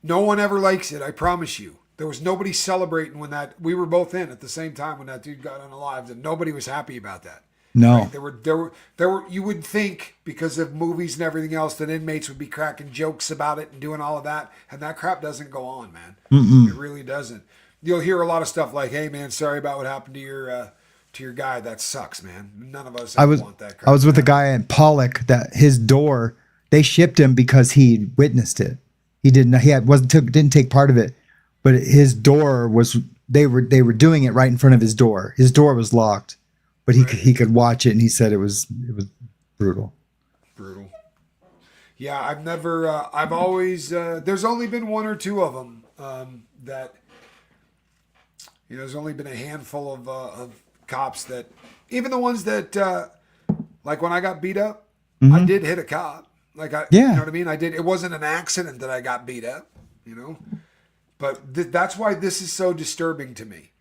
no one ever likes it. I promise you. There was nobody celebrating when we were both in at the same time when that dude got unalived, and nobody was happy about that. No. Right? There were. You would think because of movies and everything else that inmates would be cracking jokes about it and doing all of that, and that crap doesn't go on, man. It really doesn't. You'll hear a lot of stuff like, "Hey, man, sorry about what happened to your guy. That sucks, man. None of us want that crap." I was with a guy at Pollock that his door, they shipped him because he witnessed it. He didn't. Didn't take part of it, but his door was. They were doing it right in front of his door. His door was locked. But he could watch it, and he said it was brutal. Brutal. Yeah, I've always. There's only been one or two of them that. There's only been a handful of cops that, even the ones that, like when I got beat up, I did hit a cop. You know what I mean. I did. It wasn't an accident that I got beat up. But that's why this is so disturbing to me,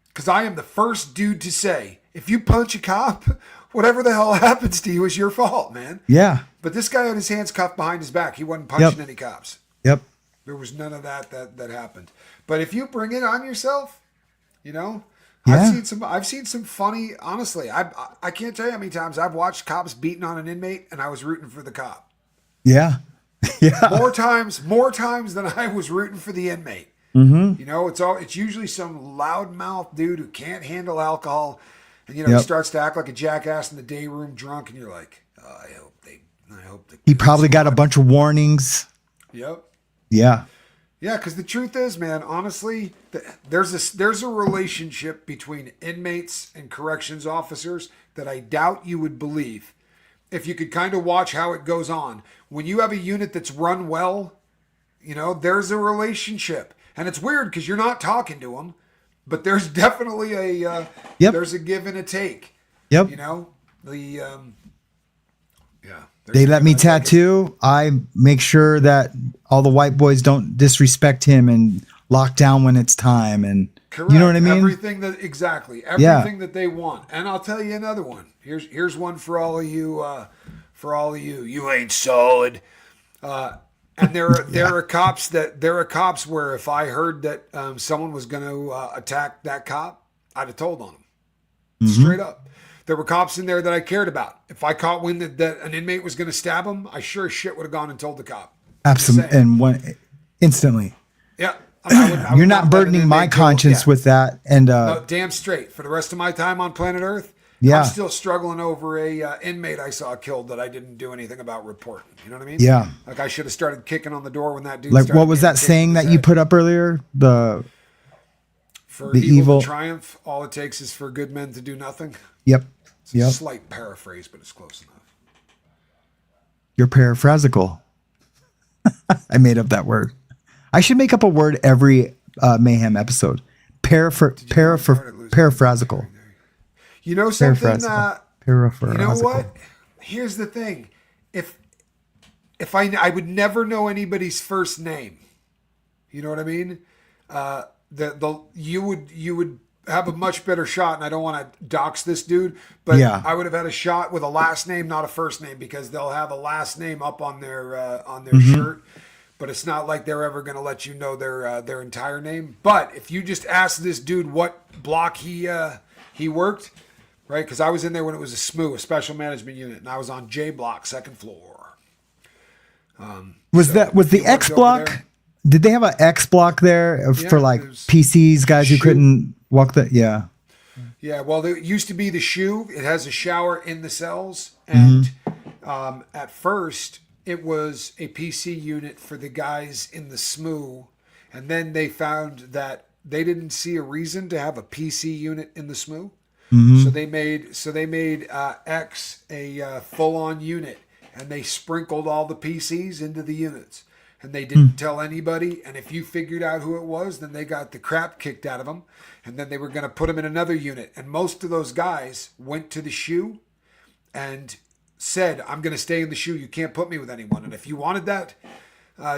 because I am the first dude to say, if you punch a cop, whatever the hell happens to you is your fault, man. Yeah. But this guy had his hands cuffed behind his back. He wasn't punching any cops. Yep. There was none of that happened. But if you bring it on yourself, Yeah. I've seen some funny. Honestly, I can't tell you how many times I've watched cops beating on an inmate, and I was rooting for the cop. Yeah. Yeah. More times than I was rooting for the inmate. It's usually some loudmouth dude who can't handle alcohol. And, he starts to act like a jackass in the day room drunk, and you're like, oh, I hope they. He probably got a bunch of warnings. Yep. Yeah. Yeah, because the truth is, man, honestly, there's a relationship between inmates and corrections officers that I doubt you would believe if you could kind of watch how it goes on. When you have a unit that's run well, there's a relationship. And it's weird because you're not talking to them. But there's definitely there's a give and a take. Yep. They let me tattoo. I make sure that all the white boys don't disrespect him and lock down when it's time. And correct. You know what I mean? Everything that they want. And I'll tell you another one. Here's one for all of you. You ain't solid. And there are cops where if I heard that someone was going to attack that cop, I'd have told on him. Straight up. There were cops in there that I cared about. If I caught wind that an inmate was going to stab him, I sure as shit would have gone and told the cop. Absolutely. And instantly. Yeah. You're not burdening my conscience with that. And no, damn straight. For the rest of my time on planet Earth, yeah. I'm still struggling over a inmate I saw killed that I didn't do anything about reporting. You know what I mean? Yeah. Like I should have started kicking on the door when that dude. Like what was that saying that you put up earlier? For evil to triumph, all it takes is for good men to do nothing. Yep. It's a slight paraphrase, but it's close enough. You're paraphrasical. I made up that word. I should make up a word every Mayhem episode. Paraphrasical. You know something? You know what? Here's the thing. If I would never know anybody's first name. You know what I mean? You would have a much better shot, and I don't want to dox this dude, but yeah. I would have had a shot with a last name, not a first name, because they'll have a last name up on their shirt, but it's not like they're ever going to let you know their entire name. But if you just ask this dude what block he worked, right? Because I was in there when it was a SMU, a special management unit, and I was on J block, second floor. Was the X block? Did they have an X block there for like PCs, guys who couldn't walk the? Yeah. Yeah. Well, there used to be the shoe. It has a shower in the cells. And at first, it was a PC unit for the guys in the SMU. And then they found that they didn't see a reason to have a PC unit in the SMU. So they made X a full-on unit. And they sprinkled all the PCs into the units. And they didn't tell anybody. And if you figured out who it was, then they got the crap kicked out of them. And then they were going to put them in another unit. And most of those guys went to the SHU. And said, I'm going to stay in the shoe. You can't put me with anyone. And if you wanted that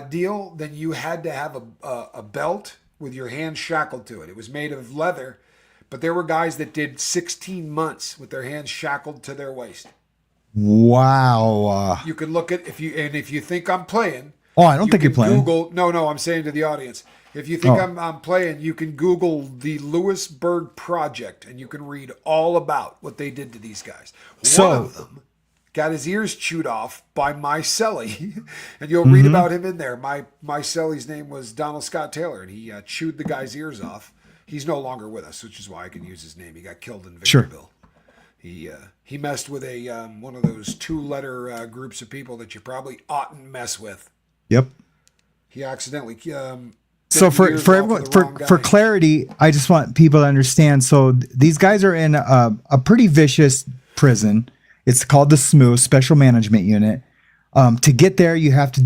deal, then you had to have a belt with your hands shackled to it. It was made of leather, but there were guys that did 16 months with their hands shackled to their waist. Wow. You can look at if you think I'm playing. Oh, I don't think you're playing. Google. No, I'm saying to the audience. If you think I'm playing, you can Google the Lewisburg Project, and you can read all about what they did to these guys. One of them got his ears chewed off by my cellie, and you'll read about him in there. My cellie's name was Donald Scott Taylor, and he chewed the guy's ears off. He's no longer with us, which is why I can use his name. He got killed in Victorville. Sure. He messed with a one of those 2-letter groups of people that you probably oughtn't mess with. Yep. He accidentally. So for everyone, for clarity, I just want people to understand. So these guys are in a pretty vicious prison. It's called the SMU, Special Management Unit. To get there, you have to,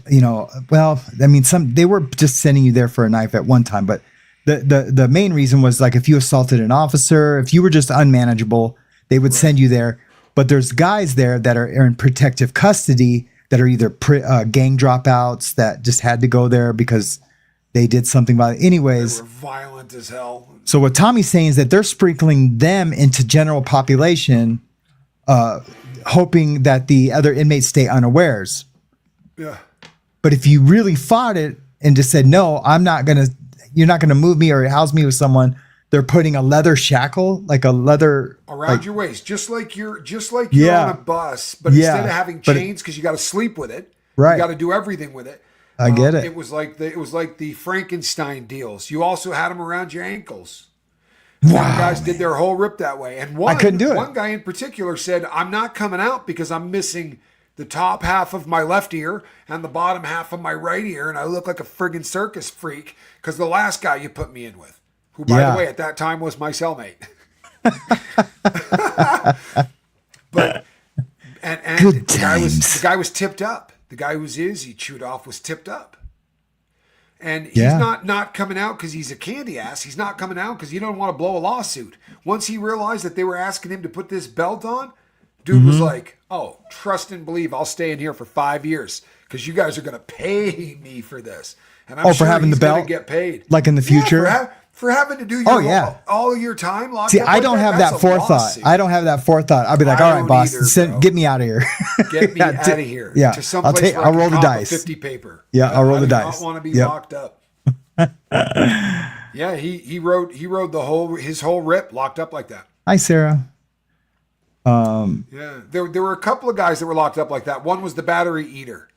they were just sending you there for a knife at one time, but the main reason was like if you assaulted an officer, if you were just unmanageable, they would send you there. But there's guys there that are in protective custody that are either gang dropouts that just had to go there because they did something about it. Anyways, they were violent as hell. So what Tommy's saying is that they're sprinkling them into general population, hoping that the other inmates stay unawares. Yeah. But if you really fought it and just said, no, you're not gonna move me or house me with someone, they're putting a leather shackle, like a leather around your waist, just like you're on a bus, but instead of having chains, because you got to sleep with it, right? You got to do everything with it. I get it. It was like the Frankenstein deals. You also had them around your ankles. Wow. Guys did their whole rip that way. And I couldn't do it. One guy in particular said, I'm not coming out because I'm missing the top half of my left ear and the bottom half of my right ear, and I look like a friggin' circus freak because the last guy you put me in with, who, by the way, at that time was my cellmate. But the guy was tipped up. The guy whose ears he chewed off was tipped up. And he's not coming out because he's a candy ass. He's not coming out because he don't want to blow a lawsuit. Once he realized that they were asking him to put this belt on, dude was like, oh, trust and believe I'll stay in here for 5 years because you guys are going to pay me for this. And I'm sure for having he's the belt, going to get paid. Like in the future? For having to do all your time locked up. See, I don't have that forethought. I don't have that forethought. I'll be like, all right, boss, get me out of here. Get me out of here. Yeah. To someplace I'll roll the dice. 50 paper. Yeah, I'll roll the dice. I don't want to be locked up. Yeah, he rode his whole rip locked up like that. Hi, Sarah. Yeah, there were a couple of guys that were locked up like that. One was the battery eater.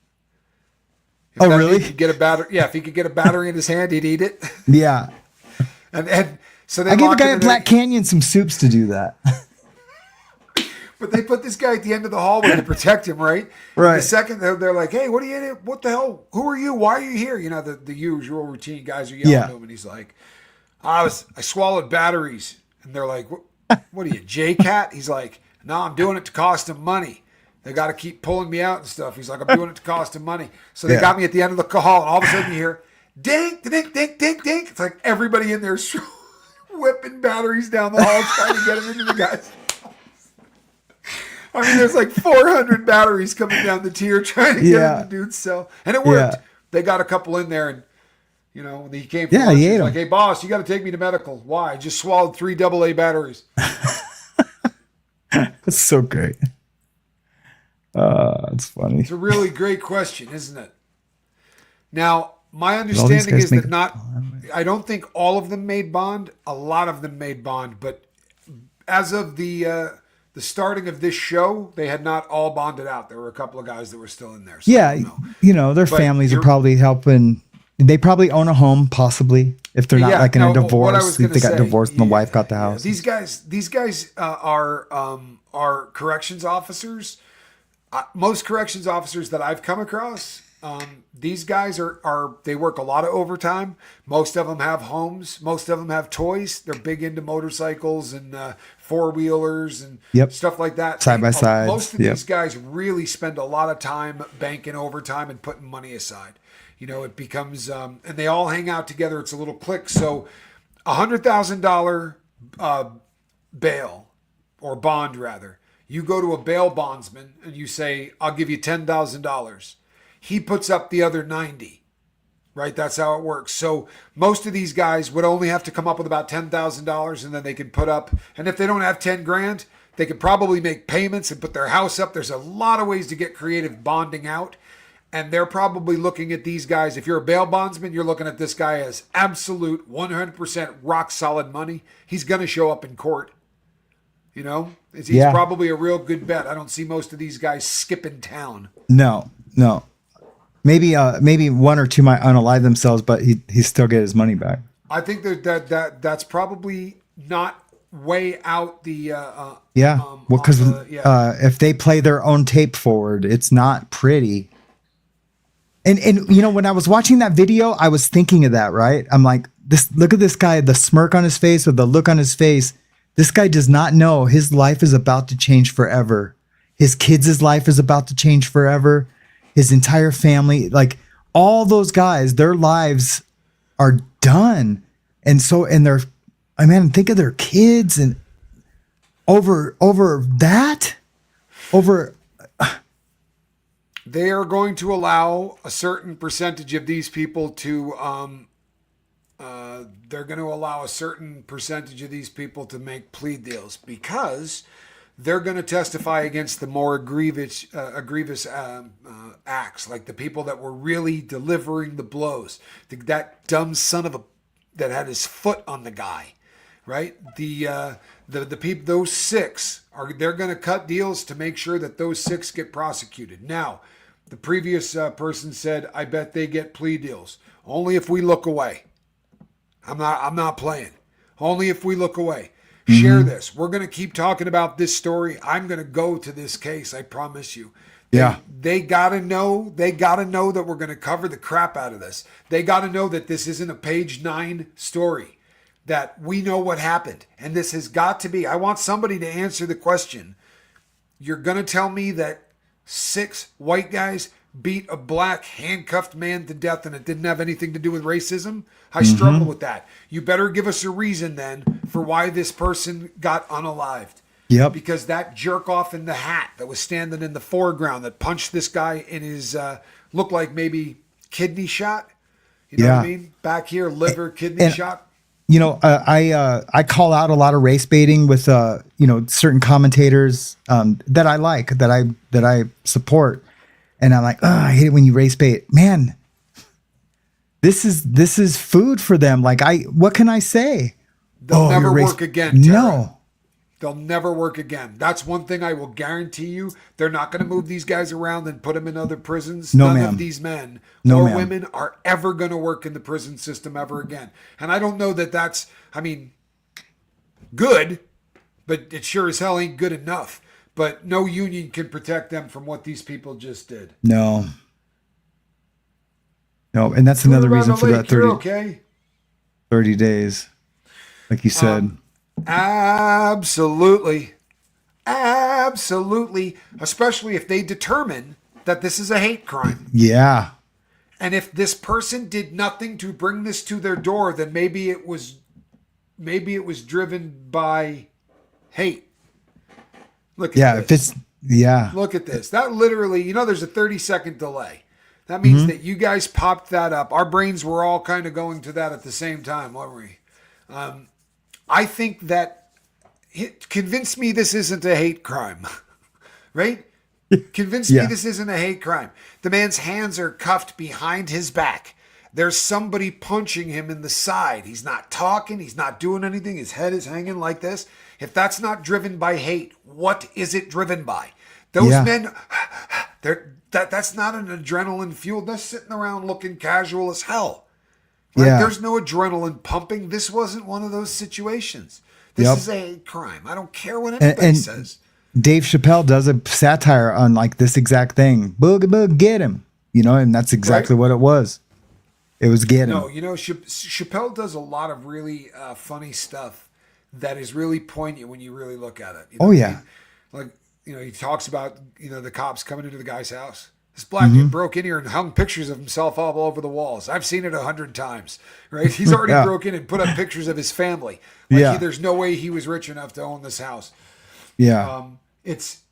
Really? If he could get a battery in his hand, he'd eat it. Yeah. And so they I gave a guy at Black Canyon some soups to do that. But they put this guy at the end of the hallway to protect him, right? Right. The second they're like, "Hey, what the hell? Who are you? Why are you here?" You know, the usual routine guys are yelling to him, and he's like, I swallowed batteries." And they're like, "What are you, J-Cat?" He's like, "No, I'm doing it to cost him money. They got to keep pulling me out and stuff." He's like, "I'm doing it to cost him money." So they got me at the end of the hall, and all of a sudden you hear, dink, dink, dink, dink, dink. It's like everybody in there whipping batteries down the hall trying to get them into the guys. I mean, there's like 400 batteries coming down the tier trying to get in the dude's cell. And it worked. Yeah. They got a couple in there, and, you know, when he came from lunch, he was like, "Hey, boss, you got to take me to medical." "Why?" "I just swallowed 3 AA batteries." That's so great. It's funny. It's a really great question, isn't it? Now, my understanding is that I don't think all of them made bond. A lot of them made bond, but as of the starting of this show, they had not all bonded out. There were a couple of guys that were still in there. So their families are probably helping. They probably own a home, possibly, if they're not like in a divorce. If they got divorced and the wife got the house. These guys are corrections officers. Most corrections officers that I've come across, these guys they work a lot of overtime. Most of them have homes. Most of them have toys. They're big into motorcycles and four-wheelers and stuff like that. Side by side. Most of these guys really spend a lot of time banking overtime and putting money aside. You know, it becomes, and they all hang out together. It's a little clique. So $100,000 bail or bond, rather. You go to a bail bondsman and you say, I'll give you $10,000. He puts up the other 90, right? That's how it works. So most of these guys would only have to come up with about $10,000, and then they can put up, and if they don't have 10 grand, they could probably make payments and put their house up. There's a lot of ways to get creative bonding out. And they're probably looking at these guys. If you're a bail bondsman, you're looking at this guy as absolute 100% rock solid money. He's going to show up in court. You know, he's probably a real good bet. I don't see most of these guys skipping town. No. Maybe one or two might unalive themselves, but he still get his money back. I think that's probably not way out the because if they play their own tape forward, it's not pretty. And you know, when I was watching that video, I was thinking of that, right? I'm like, look at this guy, the smirk on his face or the look on his face. This guy does not know his life is about to change forever. His kids' life is about to change forever. His entire family, like all those guys, their lives are done. And think of their kids and over that. They are going to allow a certain percentage of these people to make plea deals because they're going to testify against the more grievous acts, like the people that were really delivering the blows. That dumb son of a that had his foot on the guy, right? The people, those six they're going to cut deals to make sure that those six get prosecuted. Now, the previous person said, "I bet they get plea deals only if we look away." I'm not playing. Only if we look away. Mm-hmm. Share this. We're going to keep talking about this story. I'm going to go to this case. I promise you. They got to know. They got to know that we're going to cover the crap out of this. They got to know that this isn't a page 9 story, that we know what happened. And this has got to be, I want somebody to answer the question. You're going to tell me that 6 white guys beat a black handcuffed man to death and it didn't have anything to do with racism? I struggle with that. You better give us a reason then for why this person got unalived. Yep. Because that jerk off in the hat that was standing in the foreground that punched this guy in his, looked like maybe kidney shot. You know what I mean? Back here, liver, kidney shot. You know, I call out a lot of race baiting with, certain commentators that I like, that I support. And I'm like, I hate it when you race bait. Man, this is food for them. Like, what can I say? They'll never work again, Tara. No. They'll never work again. That's one thing I will guarantee you. They're not going to move these guys around and put them in other prisons. None of these men or women are ever going to work in the prison system ever again. And I don't know that that's, good, but it sure as hell ain't good enough. But no union can protect them from what these people just did. No, and that's another reason for that 30 days, like you said. Absolutely. Especially if they determine that this is a hate crime. Yeah. And if this person did nothing to bring this to their door, then maybe it was driven by hate. Look at this. Look at this. That literally, there's a 30-second delay. That means that you guys popped that up. Our brains were all kind of going to that at the same time, weren't we? I think that convince me this isn't a hate crime, right? Convince me this isn't a hate crime. The man's hands are cuffed behind his back. There's somebody punching him in the side. He's not talking. He's not doing anything. His head is hanging like this. If that's not driven by hate, what is it driven by? Those men, that's not an adrenaline fuel. They're sitting around looking casual as hell. Right? There's no adrenaline pumping. This wasn't one of those situations. This is a hate crime. I don't care what anybody says. Dave Chappelle does a satire on like this exact thing. Boogie boog, get him. And that's exactly what it was. It was get him. No, Chappelle does a lot of really funny stuff that is really poignant when you really look at it. Like, he talks about, the cops coming into the guy's house. This black dude broke in here and hung pictures of himself all over the walls. I've seen it 100 times, right? He's already broke in and put up pictures of his family. There's no way he was rich enough to own this house. Yeah. it's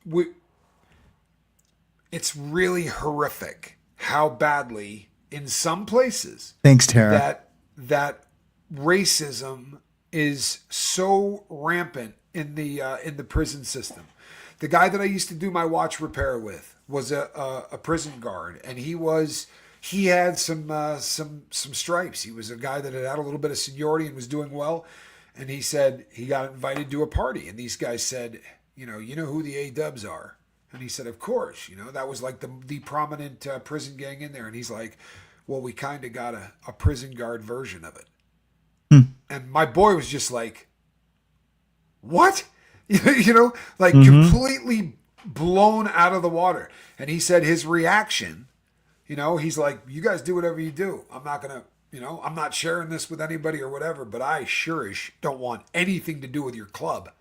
it's really horrific how badly in some places. Thanks, Tara. That racism is so rampant in the prison system. The guy that I used to do my watch repair with was a prison guard, and he had some stripes. He was a guy that had a little bit of seniority and was doing well. And he said he got invited to a party, and these guys said, you know who the A-dubs are? And he said, of course. That was like the prominent prison gang in there. And he's like, well, we kind of got a prison guard version of it. And my boy was just like, what? Completely blown out of the water. And he said his reaction, he's like, you guys do whatever you do. I'm not going to, I'm not sharing this with anybody or whatever, but I sure as don't want anything to do with your club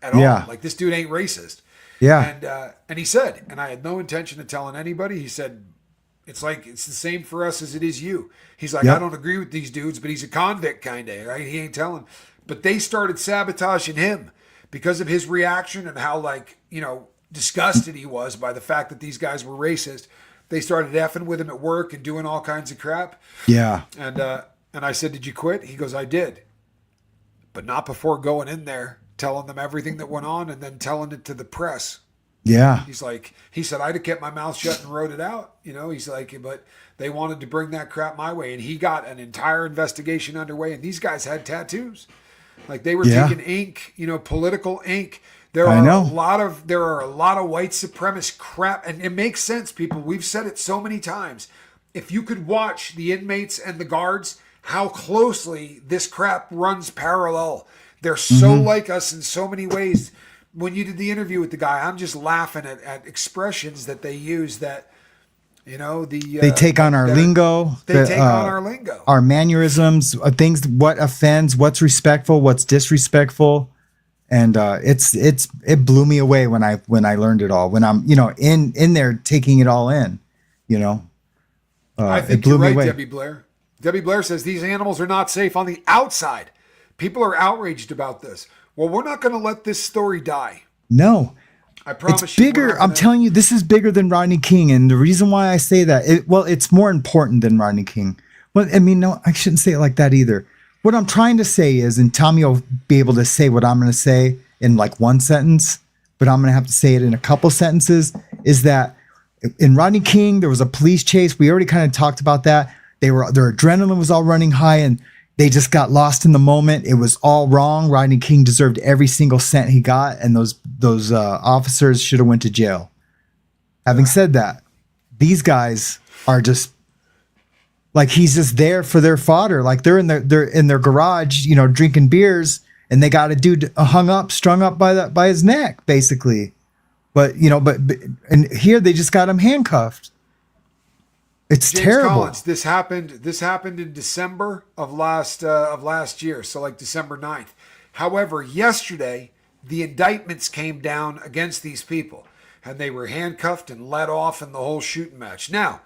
at all. Like, this dude ain't racist. Yeah. And he said, and I had no intention of telling anybody. He said, it's the same for us as it is you. He's like, I don't agree with these dudes, but he's a convict kind of, right? He ain't telling. But they started sabotaging him because of his reaction and how, disgusted he was by the fact that these guys were racist. They started effing with him at work and doing all kinds of crap. Yeah. And I said, did you quit? He goes, I did. But not before going in there, telling them everything that went on and then telling it to the press. Yeah. He said, I'd have kept my mouth shut and wrote it out. He's like, but they wanted to bring that crap my way. And he got an entire investigation underway. And these guys had tattoos. Like, they were taking ink, political ink. There are a lot of white supremacist crap, and it makes sense, people. We've said it so many times. If you could watch the inmates and the guards, how closely this crap runs parallel. They're so like us in so many ways. When you did the interview with the guy, I'm just laughing at expressions that they use that, they take on our lingo. They take on our lingo, our mannerisms, things, what offends, what's respectful, what's disrespectful. And it blew me away when I learned it all, when I'm, in there taking it all in, I think you're right, Debbie Blair. Debbie Blair says these animals are not safe on the outside. People are outraged about this. Well, we're not going to let this story die. No. I promise it's bigger. I'm telling you, this is bigger than Rodney King. And the reason why I say that, it's more important than Rodney King. Well, I mean, no, I shouldn't say it like that either. What I'm trying to say is, and Tommy will be able to say what I'm going to say in like one sentence, but I'm going to have to say it in a couple sentences, is that in Rodney King, there was a police chase. We already kind of talked about that. Their adrenaline was all running high and they just got lost in the moment. It was all wrong. Rodney King deserved every single cent he got, and those officers should have went to jail. Having said that, these guys are just like, he's just there for their fodder. Like, they're in their garage, drinking beers, and they got a dude strung up by his neck, basically. But and here they just got him handcuffed. It's James terrible. Collins, this happened in December of last year, so like December 9th. However, yesterday the indictments came down against these people, and they were handcuffed and let off in the whole shooting match. Now,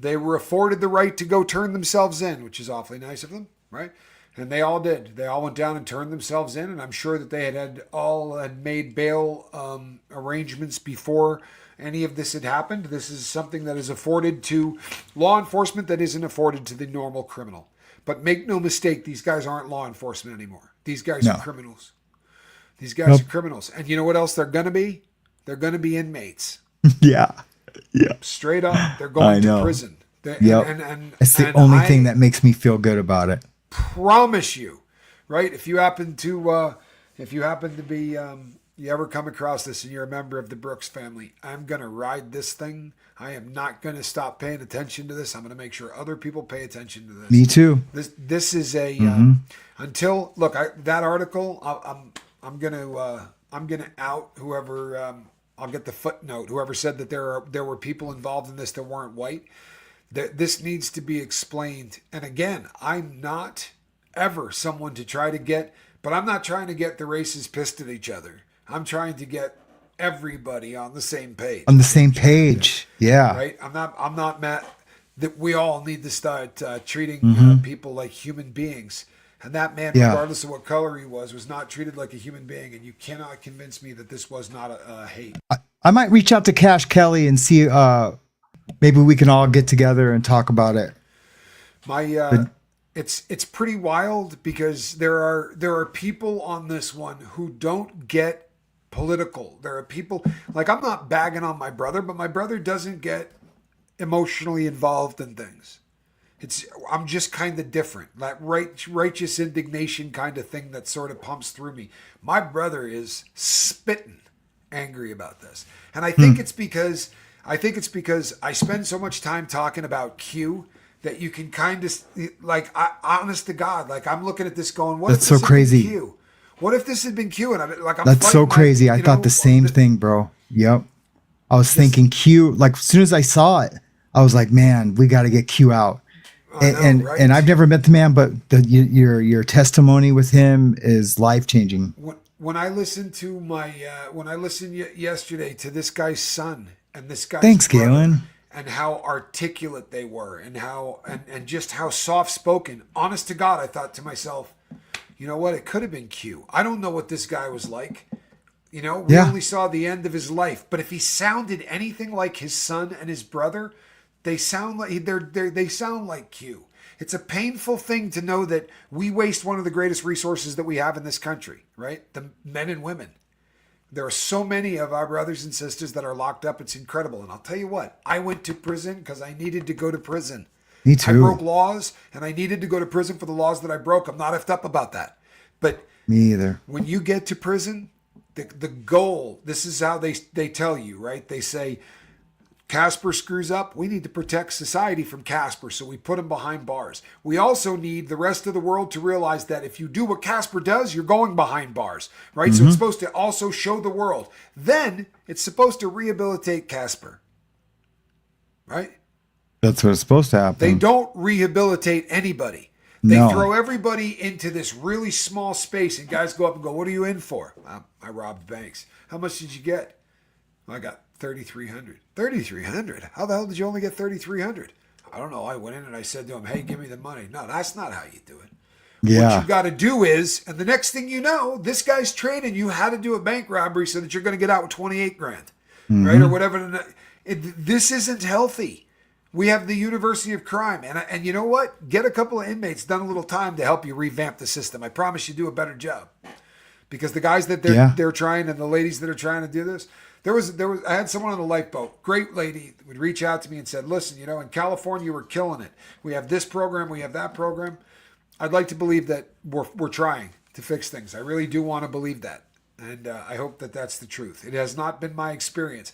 they were afforded the right to go turn themselves in, which is awfully nice of them, right? And they all did. They all went down and turned themselves in, and I'm sure that they had made bail arrangements before any of this had happened. This is something that is afforded to law enforcement that isn't afforded to the normal criminal. But make no mistake, these guys aren't law enforcement anymore. These guys are criminals. These guys are criminals. And you know what else they're going to be? They're going to be inmates. Yeah. Yeah. Straight up, they're going to prison. And it's the only thing that makes me feel good about it. Promise you, right? If you happen to be, you ever come across this and you're a member of the Brooks family, I'm going to ride this thing. I am not going to stop paying attention to this. I'm going to make sure other people pay attention to this. Me too. This is a, until, look, that article, I'm going to out whoever, I'll get the footnote, whoever said that there were people involved in this that weren't white. This needs to be explained. And again, I'm not ever someone to try to get, but I'm not trying to get the races pissed at each other. I'm trying to get everybody on the same page. On the same page. Yeah. Right? I'm not mad that we all need to start treating people like human beings. And that man, Yeah. regardless of what color he was not treated like a human being. And you cannot convince me that this was not a hate. I might reach out to Cash Kelly and see, maybe we can all get together and talk about it. It's pretty wild because there are people on this one who don't get political. There are people, like, I'm not bagging on my brother, but my brother doesn't get emotionally involved in things. I'm just kind of different. That righteous indignation kind of thing that sort of pumps through me. My brother is spitting angry about this. And I think it's because I spend so much time talking about Q that you can kind of, like, honest to God, like, I'm looking at this going, what That's if this so crazy. had been Q? What if this had been Q? And I'm That's so crazy. I thought the same thing, bro. Yep. I was thinking Q, like, as soon as I saw it, I was like, man, we got to get Q out. And I've never met the man, but your testimony with him is life changing. When I listened to yesterday to this guy's son and this guy's thanks, brother, Galen, and how articulate they were, and and just how soft spoken. Honest to God, I thought to myself, you know what? It could have been Q. I don't know what this guy was like. We only saw the end of his life, but if he sounded anything like his son and his brother, they sound like they sound like Q. It's a painful thing to know that we waste one of the greatest resources that we have in this country, right? The men and women. There are so many of our brothers and sisters that are locked up. It's incredible. And I'll tell you what, I went to prison because I needed to go to prison. Me too. I broke laws and I needed to go to prison for the laws that I broke. I'm not effed up about that. But me either. When you get to prison, the goal, this is how they tell you, right? They say, Casper screws up, we need to protect society from Casper, so we put him behind bars. We also need the rest of the world to realize that if you do what Casper does, you're going behind bars, right? So it's supposed to also show the world. Then it's supposed to rehabilitate Casper, right? That's what it's supposed to happen. They don't rehabilitate anybody. They throw everybody into this really small space, and guys go up and go, what are you in for? I robbed banks. How much did you get? I got $3,300. $3,300? How the hell did you only get $3,300? I don't know. I went in and I said to him, hey, give me the money. No, that's not how you do it. Yeah. What you got to do is, and the next thing you know, this guy's training you how to do a bank robbery so that you're going to get out with 28 grand, right? Or whatever. This isn't healthy. We have the University of Crime. And you know what? Get a couple of inmates, done a little time to help you revamp the system. I promise you do a better job. Because the guys that they're trying and the ladies that are trying to do this, I had someone on the lifeboat, great lady, would reach out to me and said, listen, in California, we're killing it. We have this program, we have that program. I'd like to believe that we're trying to fix things. I really do want to believe that. And I hope that that's the truth. It has not been my experience.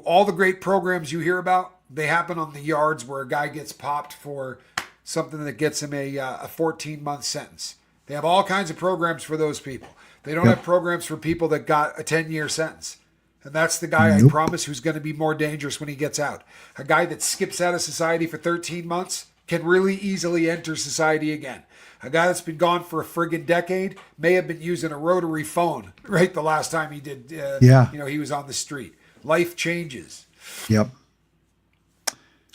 All the great programs you hear about, they happen on the yards where a guy gets popped for something that gets him a 14-month sentence. They have all kinds of programs for those people. They don't have programs for people that got a 10-year sentence. And that's the guy, I promise, who's going to be more dangerous when he gets out. A guy that skips out of society for 13 months can really easily enter society again. A guy that's been gone for a friggin' decade may have been using a rotary phone, right, the last time he did, he was on the street. Life changes. Yep.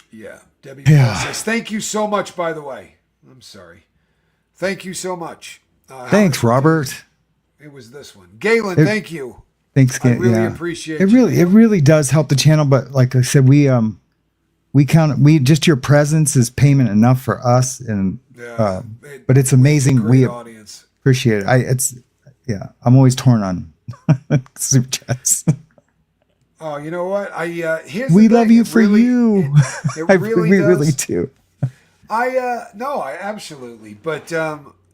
Yeah. Debbie says, thank you so much, by the way. I'm sorry. Thank you so much. Thanks, Robert. It was this one. Galen, thank you. Thanks, I really appreciate it. It really does help the channel, but like I said, we just your presence is payment enough for us, and but it's amazing. We audience. Appreciate it. I'm always torn on super chats. Oh, you know what? We love you for you. It really does. Really do. I absolutely, but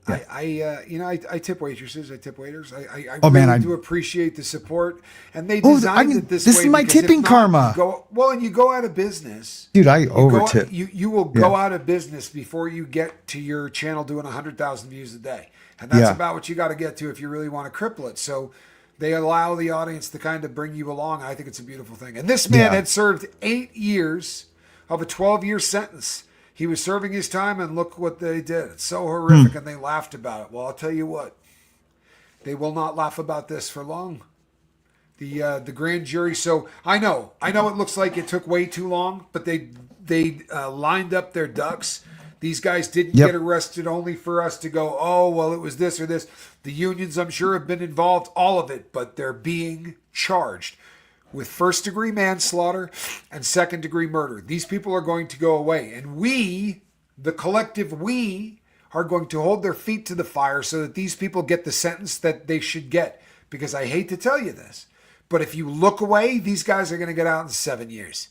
I tip waitresses. I tip waiters. I really do appreciate the support, and they designed it this way. This is my tipping karma. You go out of business, dude. I over tip. You will go out of business before you get to your channel doing 100,000 views a day, and that's about what you got to get to if you really want to cripple it. So they allow the audience to kind of bring you along. I think it's a beautiful thing. And this man had served 8 years of a 12-year sentence. He was serving his time, and look what they did. It's so horrific, and they laughed about it. Well, I'll tell you what. They will not laugh about this for long. The grand jury. So I know it looks like it took way too long, but they lined up their ducks. These guys didn't get arrested only for us to go, oh, well, it was this or this. The unions, I'm sure, have been involved, all of it, but they're being charged with first-degree manslaughter and second-degree murder. These people are going to go away. And we, the collective we, are going to hold their feet to the fire so that these people get the sentence that they should get. Because I hate to tell you this, but if you look away, these guys are going to get out in 7 years.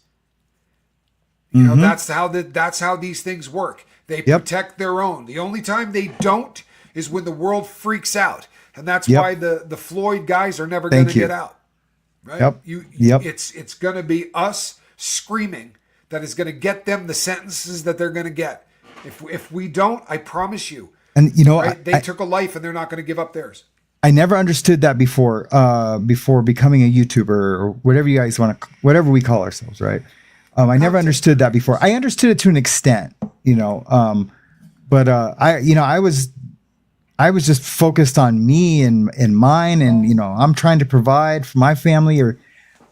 You know, that's how these things work. They protect their own. The only time they don't is when the world freaks out. And that's why the Floyd guys are never going to get out. Right? It's going to be us screaming that is going to get them the sentences that they're going to get. If we don't, I promise you. And you know, they took a life and they're not going to give up theirs. I never understood that before becoming a YouTuber or whatever you guys want to, whatever we call ourselves, right? I never understood that before. I understood it to an extent, you know, but I was just focused on me and mine, and you know, I'm trying to provide for my family,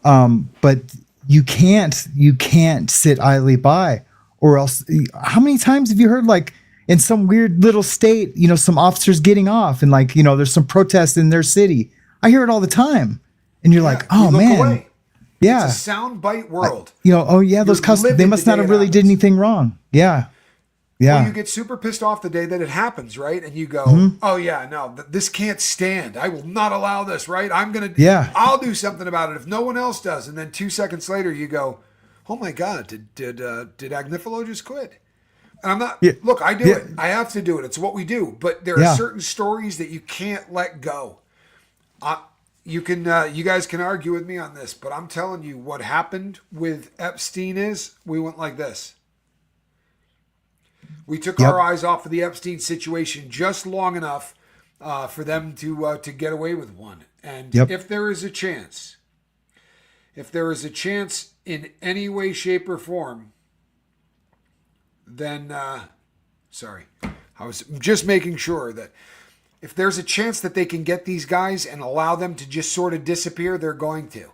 but you can't sit idly by, or else. How many times have you heard, like, in some weird little state, you know, some officers getting off and, like, you know, there's some protests in their city? I hear it all the time, and you're like, oh man. Away. Yeah. It's a soundbite world. Those customers, they must not have really did anything wrong. Yeah. Yeah. Well, you get super pissed off the day that it happens, right? And you go, oh yeah, no, this can't stand. I will not allow this, right? I'll do something about it if no one else does. And then 2 seconds later you go, oh my God, did Agnifilo just quit? And I'm not, look, I do it. I have to do it. It's what we do. But there are certain stories that you can't let go. You guys can argue with me on this, but I'm telling you, what happened with Epstein is we went like this. We took our eyes off of the Epstein situation just long enough for them to get away with one. And if there is a chance in any way, shape, or form, then I was just making sure that if there's a chance that they can get these guys and allow them to just sort of disappear, they're going to.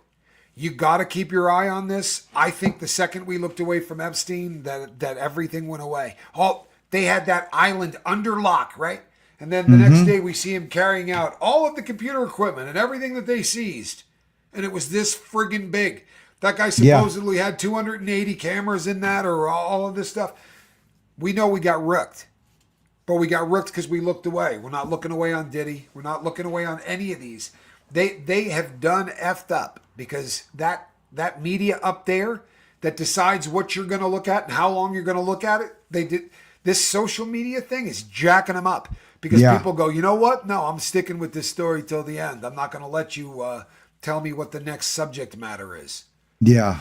You got to keep your eye on this. I think the second we looked away from Epstein, that everything went away. They had that island under lock, right? And then the next day we see him carrying out all of the computer equipment and everything that they seized. And it was this friggin' big. That guy supposedly had 280 cameras in that, or all of this stuff. We know we got rooked. But we got rooked because we looked away. We're not looking away on Diddy. We're not looking away on any of these. They have done effed up, because that media up there that decides what you're going to look at and how long you're going to look at it, this social media thing is jacking them up, because people go, you know what? No, I'm sticking with this story till the end. I'm not going to let you tell me what the next subject matter is. Yeah.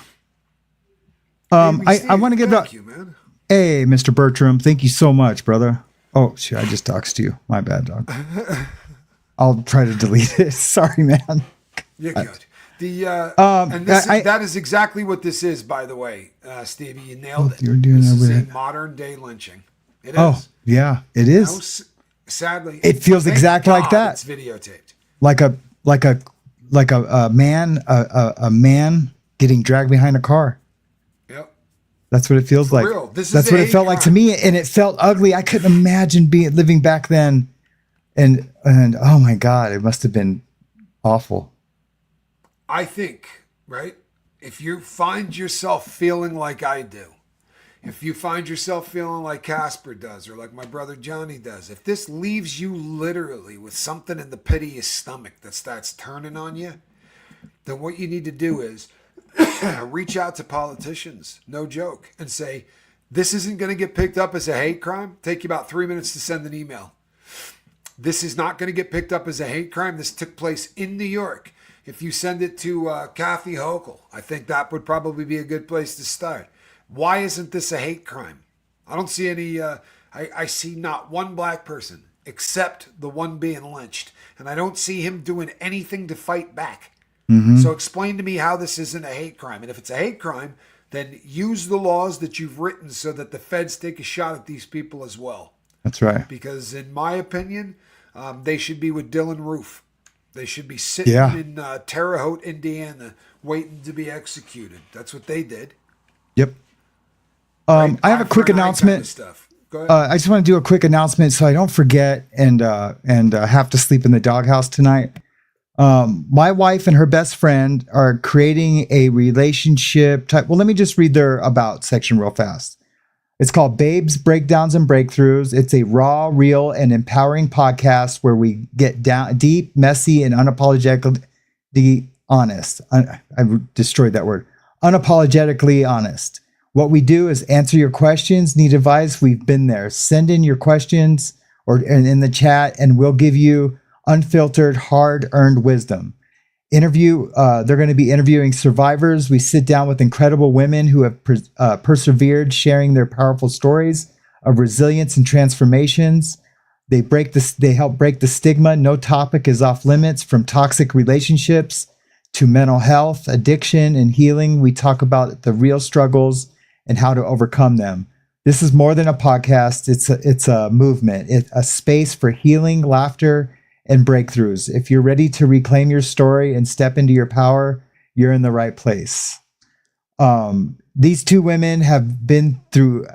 I want to give thank you, man. Hey, Mr. Bertram, thank you so much, brother. Oh, shit, I just doxed you. My bad, dog. I'll try to delete it. Sorry, man. You're good. That is exactly what this is, by the way, Stevie. You nailed it. You're doing this is a modern day lynching. It is. Oh, yeah, it is. Sadly, it feels exactly like that. It's videotaped. Like a man getting dragged behind a car. Yep. That's what it feels like. Real. That's what it felt like to me, and it felt ugly. I couldn't imagine living back then, and oh my God, it must have been awful. I think, right? If you find yourself feeling like I do, if you find yourself feeling like Casper does, or like my brother Johnny does, if this leaves you literally with something in the pit of your stomach that starts turning on you, then what you need to do is reach out to politicians, no joke, and say, this isn't going to get picked up as a hate crime. Take you about 3 minutes to send an email. This is not going to get picked up as a hate crime. This took place in New York. If you send it to Kathy Hochul, I think that would probably be a good place to start. Why isn't this a hate crime? I don't see any, I see not one black person except the one being lynched. And I don't see him doing anything to fight back. Mm-hmm. So explain to me how this isn't a hate crime. And if it's a hate crime, then use the laws that you've written so that the feds take a shot at these people as well. That's right. Because in my opinion, they should be with Dylan Roof. They should be sitting in Terre Haute, Indiana, waiting to be executed. That's what they did. Yep. I have a quick announcement. Go ahead. I just want to do a quick announcement so I don't forget and have to sleep in the doghouse tonight. My wife and her best friend are creating a relationship type. Well, let me just read their about section real fast. It's called Babes, Breakdowns, and Breakthroughs. It's a raw, real, and empowering podcast where we get down deep, messy, and unapologetically honest. I destroyed that word. Unapologetically honest. What we do is answer your questions, need advice. We've been there. Send in your questions or in the chat, and we'll give you unfiltered, hard-earned wisdom. They're going to be interviewing survivors. We sit down with incredible women who have persevered, sharing their powerful stories of resilience and transformations. They help break the stigma. No topic is off limits, from toxic relationships to mental health, addiction, and healing. We talk about the real struggles and how to overcome them. This is more than a podcast. It's a movement. It's a space for healing, laughter, and breakthroughs. If you're ready to reclaim your story and step into your power, you're in the right place. These two women have been through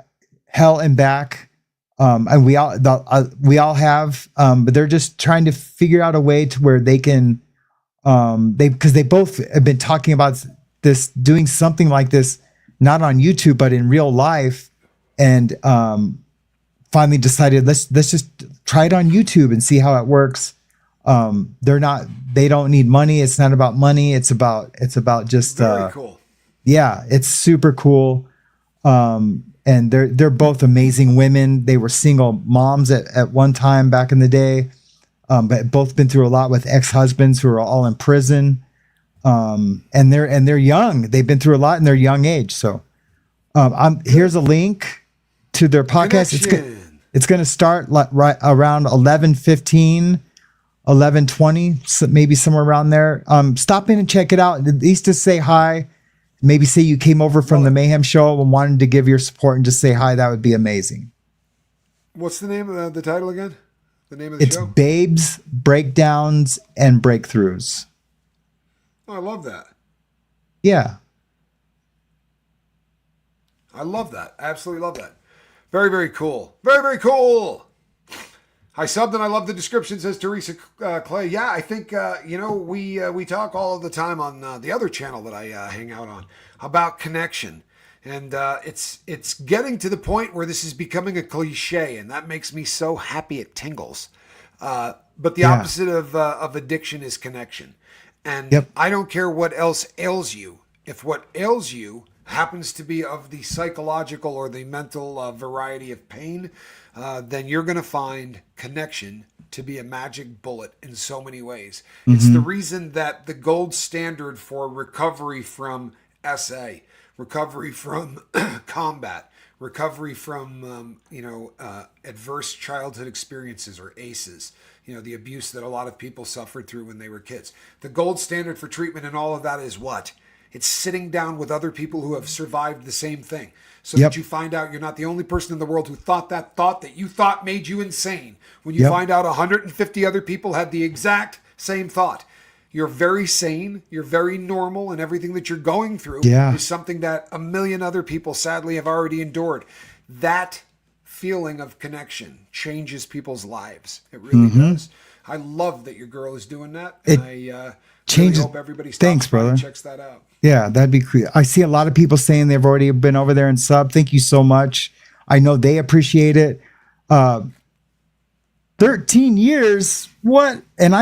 hell and back, and we all have, but they're just trying to figure out a way to where they can, because they both have been talking about this, doing something like this, not on YouTube but in real life, and finally decided let's just try it on YouTube and see how it works. They don't need money. It's not about money. It's about just, very cool. Yeah, it's super cool. And they're both amazing women. They were single moms at one time back in the day. But both been through a lot with ex-husbands who are all in prison. And they're young. They've been through a lot in their young age. So, here's a link to their podcast. It's going to start right around 11:15. 11:20, so maybe somewhere around there. Stop in and check it out. At least to say hi. Maybe say you came over from the Mayhem show and wanted to give your support and just say hi. That would be amazing. What's the name of the title again? The name of the show? It's Babes, Breakdowns, and Breakthroughs. Oh, I love that. Yeah. I love that. Absolutely love that. Very, very cool. Very, very cool. I subbed and I love the description, says Teresa Clay. Yeah, I think, we talk all of the time on the other channel that I hang out on about connection. And it's getting to the point where this is becoming a cliche, and that makes me so happy it tingles. But the opposite of addiction is connection. And I don't care what else ails you. If what ails you happens to be of the psychological or the mental variety of pain, then you're going to find connection to be a magic bullet in so many ways. Mm-hmm. It's the reason that the gold standard for recovery from SA, recovery from combat, recovery from, adverse childhood experiences, or ACEs, the abuse that a lot of people suffered through when they were kids. The gold standard for treatment and all of that is what? It's sitting down with other people who have survived the same thing, so that you find out you're not the only person in the world who thought that you thought made you insane. When you find out 150 other people had the exact same thought, you're very sane, you're very normal, and everything that you're going through is something that a million other people sadly have already endured. That feeling of connection changes people's lives. It really does. I love that your girl is doing that, and I really hope everybody stops by and checks that out. Yeah, that'd be cool. I see a lot of people saying they've already been over there and sub. Thank you so much. I know they appreciate it. 13 years. What? And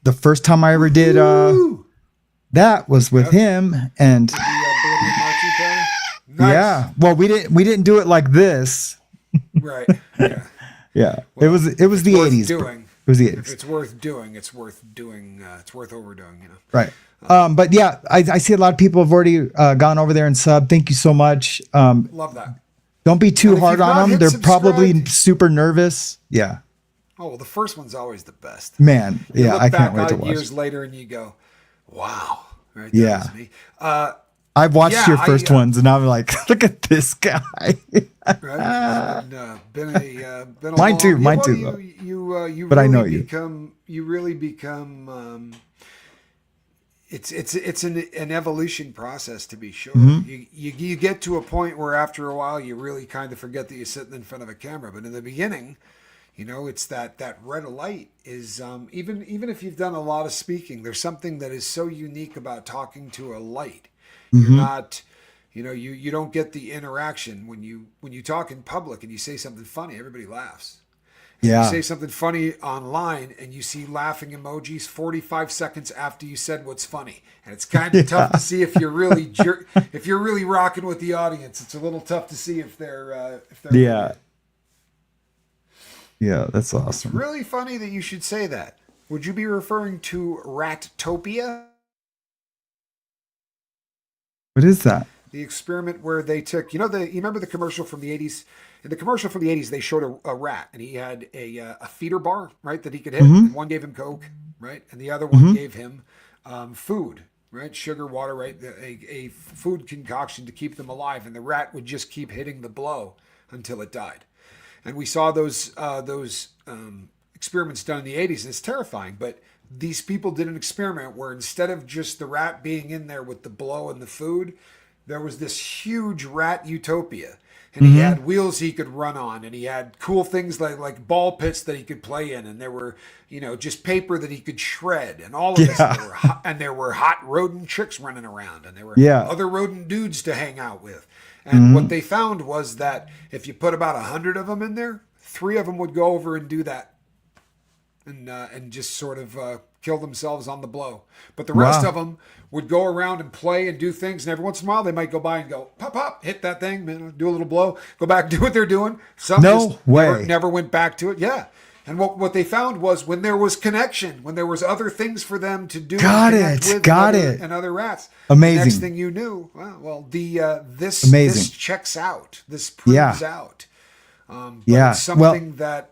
the first time I ever did that was with him. And Nice. yeah, well, we didn't do it like this. Right. Yeah. Yeah. Well, it was the 80s. It was the 80s. If it's worth doing, it's worth doing. It's worth overdoing, Right. But yeah, I see a lot of people have already gone over there and sub. Thank you so much. Love that. Don't be too hard on them. They're probably super nervous. Yeah. Oh, well, the first one's always the best. Man, yeah, I can't wait to watch. Years later, and you go, "Wow!" Right? Yeah. That was me. I've watched your first ones, and I'm like, "Look at this guy." Right? Been a mine too. You but really I know you really become it's an evolution process, to be sure. Mm-hmm. You get to a point where after a while you really kind of forget that you're sitting in front of a camera. But in the beginning, it's that red light is even if you've done a lot of speaking, there's something that is so unique about talking to a light. You're Mm-hmm. not, you don't get the interaction when you talk in public and you say something funny, everybody laughs. You Yeah. say something funny online and you see laughing emojis 45 seconds after you said what's funny. And it's kind of tough to see if you're really if you're really rocking with the audience. It's a little tough to see if they're Yeah. Yeah, that's It's awesome. really funny that you should say that. Would you be referring to Rattopia? What is that? The experiment where they took, you remember the commercial from the 80s? In the commercial from the 80s, they showed a rat, and he had a feeder bar, right, that he could hit. Mm-hmm. And one gave him Coke, right? And the other one gave him food, right? Sugar, water, right? A food concoction to keep them alive. And the rat would just keep hitting the blow until it died. And we saw those experiments done in the 80s, and it's terrifying. But these people did an experiment where instead of just the rat being in there with the blow and the food, there was this huge rat utopia. And he had wheels he could run on, and he had cool things like ball pits that he could play in, and there were, just paper that he could shred, and all of this. And there were hot rodent chicks running around, and there were other rodent dudes to hang out with. And what they found was that if you put about 100 of them in there, 3 of them would go over and do that, and just sort of kill themselves on the blow. But the rest of them would go around and play and do things, and every once in a while they might go by and go pop pop, hit that thing, do a little blow, go back, do what they're doing. Some never went back to it. Yeah. And what they found was when there was connection, when there was other things for them to do, and other rats. Amazing. The next thing you knew, this checks out. This proves out. It's something that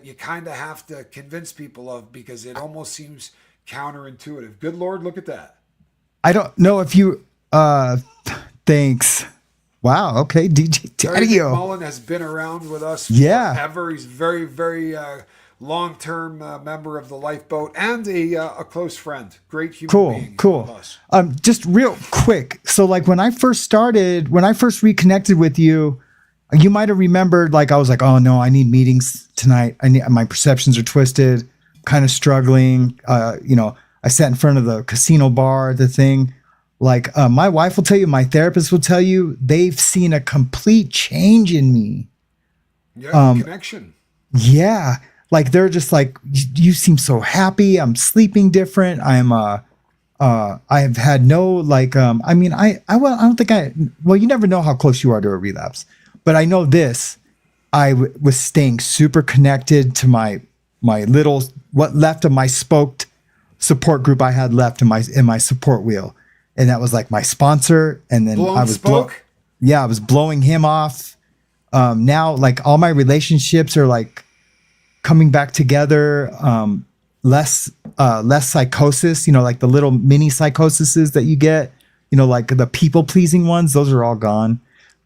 you kind of have to convince people of because it almost seems counterintuitive. Good Lord, look at that. I don't know if you. Thanks. Wow. Okay. DJ Daddy-O. Mullen has been around with us forever. He's very, very long-term member of the Lifeboat and a close friend. Great human being. Cool. Just real quick. So like when I first reconnected with you, you might have remembered I was like, oh no, I need meetings tonight. My perceptions are twisted, kind of struggling. I sat in front of the casino bar, the thing. My wife will tell you, my therapist will tell you, they've seen a complete change in me. Yeah, connection. Yeah. They're just like, you seem so happy. I'm sleeping different. I have had no, I don't think you never know how close you are to a relapse, but I know this, I was staying super connected to my what left of my spoked support group I had left in my support wheel. And that was my sponsor. And then I was I was blowing him off. Now all my relationships are coming back together. Less psychosis, the little mini psychoses that you get, the people pleasing ones, those are all gone.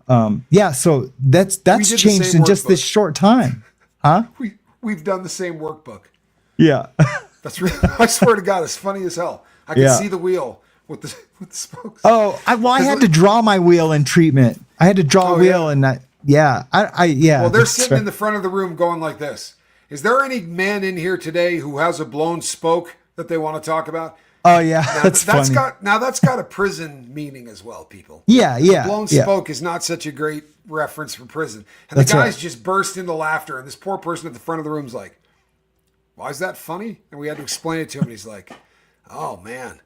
So that's changed in just this short time. Huh? We've done the same workbook. Yeah. That's really, I swear to God, it's funny as hell. I can see the wheel with the spokes. Oh, I had to draw my wheel in treatment. I had to draw a wheel and Well, they're sitting in the front of the room going like this. Is there any man in here today who has a blown spoke that they want to talk about? Oh yeah, that's funny. That's got a prison meaning as well, people. Yeah. Blown spoke is not such a great reference for prison. And the guys just burst into laughter, and this poor person at the front of the room's like, "Why is that funny?" And we had to explain it to him, and he's like, "Oh man."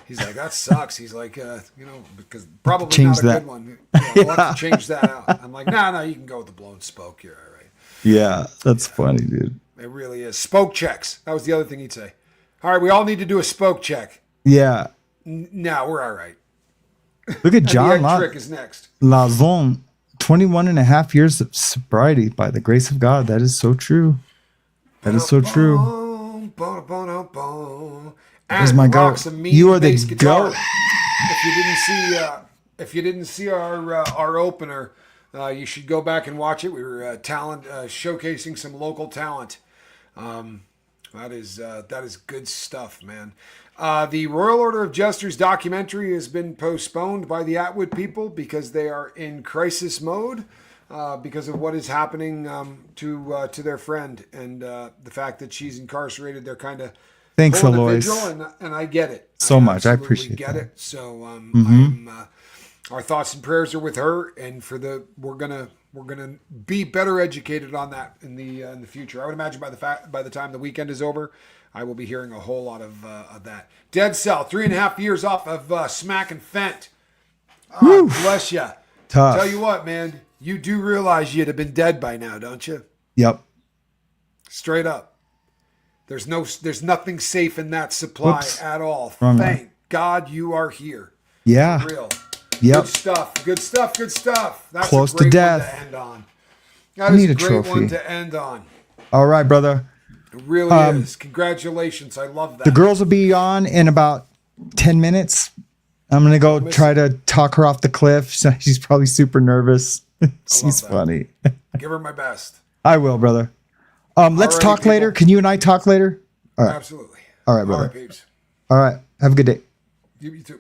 He's like, that sucks. He's like, because probably not a good one. We'll have to change that out. I'm like, no, you can go with the blown spoke. You're all right. Yeah, that's funny, dude. It really is. Spoke checks. That was the other thing he'd say. All right, we all need to do a spoke check. Yeah. No, we're all right. Look at John Trick is next. Lazon, 21 and a half years of sobriety by the grace of God. That is so true. That is so true. Is my goat. You are the goat. If you didn't see our opener, you should go back and watch it. We were showcasing some local talent. That is good stuff, man. The Royal Order of Jesters documentary has been postponed by the Atwood people because they are in crisis mode because of what is happening to their friend and the fact that she's incarcerated. They're kind of thanks, Alois, and I get it so much. I appreciate get that. it. So our thoughts and prayers are with her, and we're gonna be better educated on that in the future. I would imagine by the time the weekend is over, I will be hearing a whole lot of that. Dead Cell, 3.5 years off of Smack and Fent. Bless you. Tough. Tell you what, man, you do realize you'd have been dead by now, don't you? Yep. Straight up. There's nothing safe in that supply at all. Thank God you are here. Yeah. For real. Yep. Good stuff. Good stuff. Good stuff. That's close a great to death. One to end on. That is a great one to end on. All right, brother. It really is. Congratulations. I love that. The girls will be on in about 10 minutes. I'm going to go try to talk her off the cliff. She's probably super nervous. She's funny. Give her my best. I will, brother. Let's talk later. Can you and I talk later? All right. Absolutely. All right, brother. All right, peeps. All right. Have a good day. You too.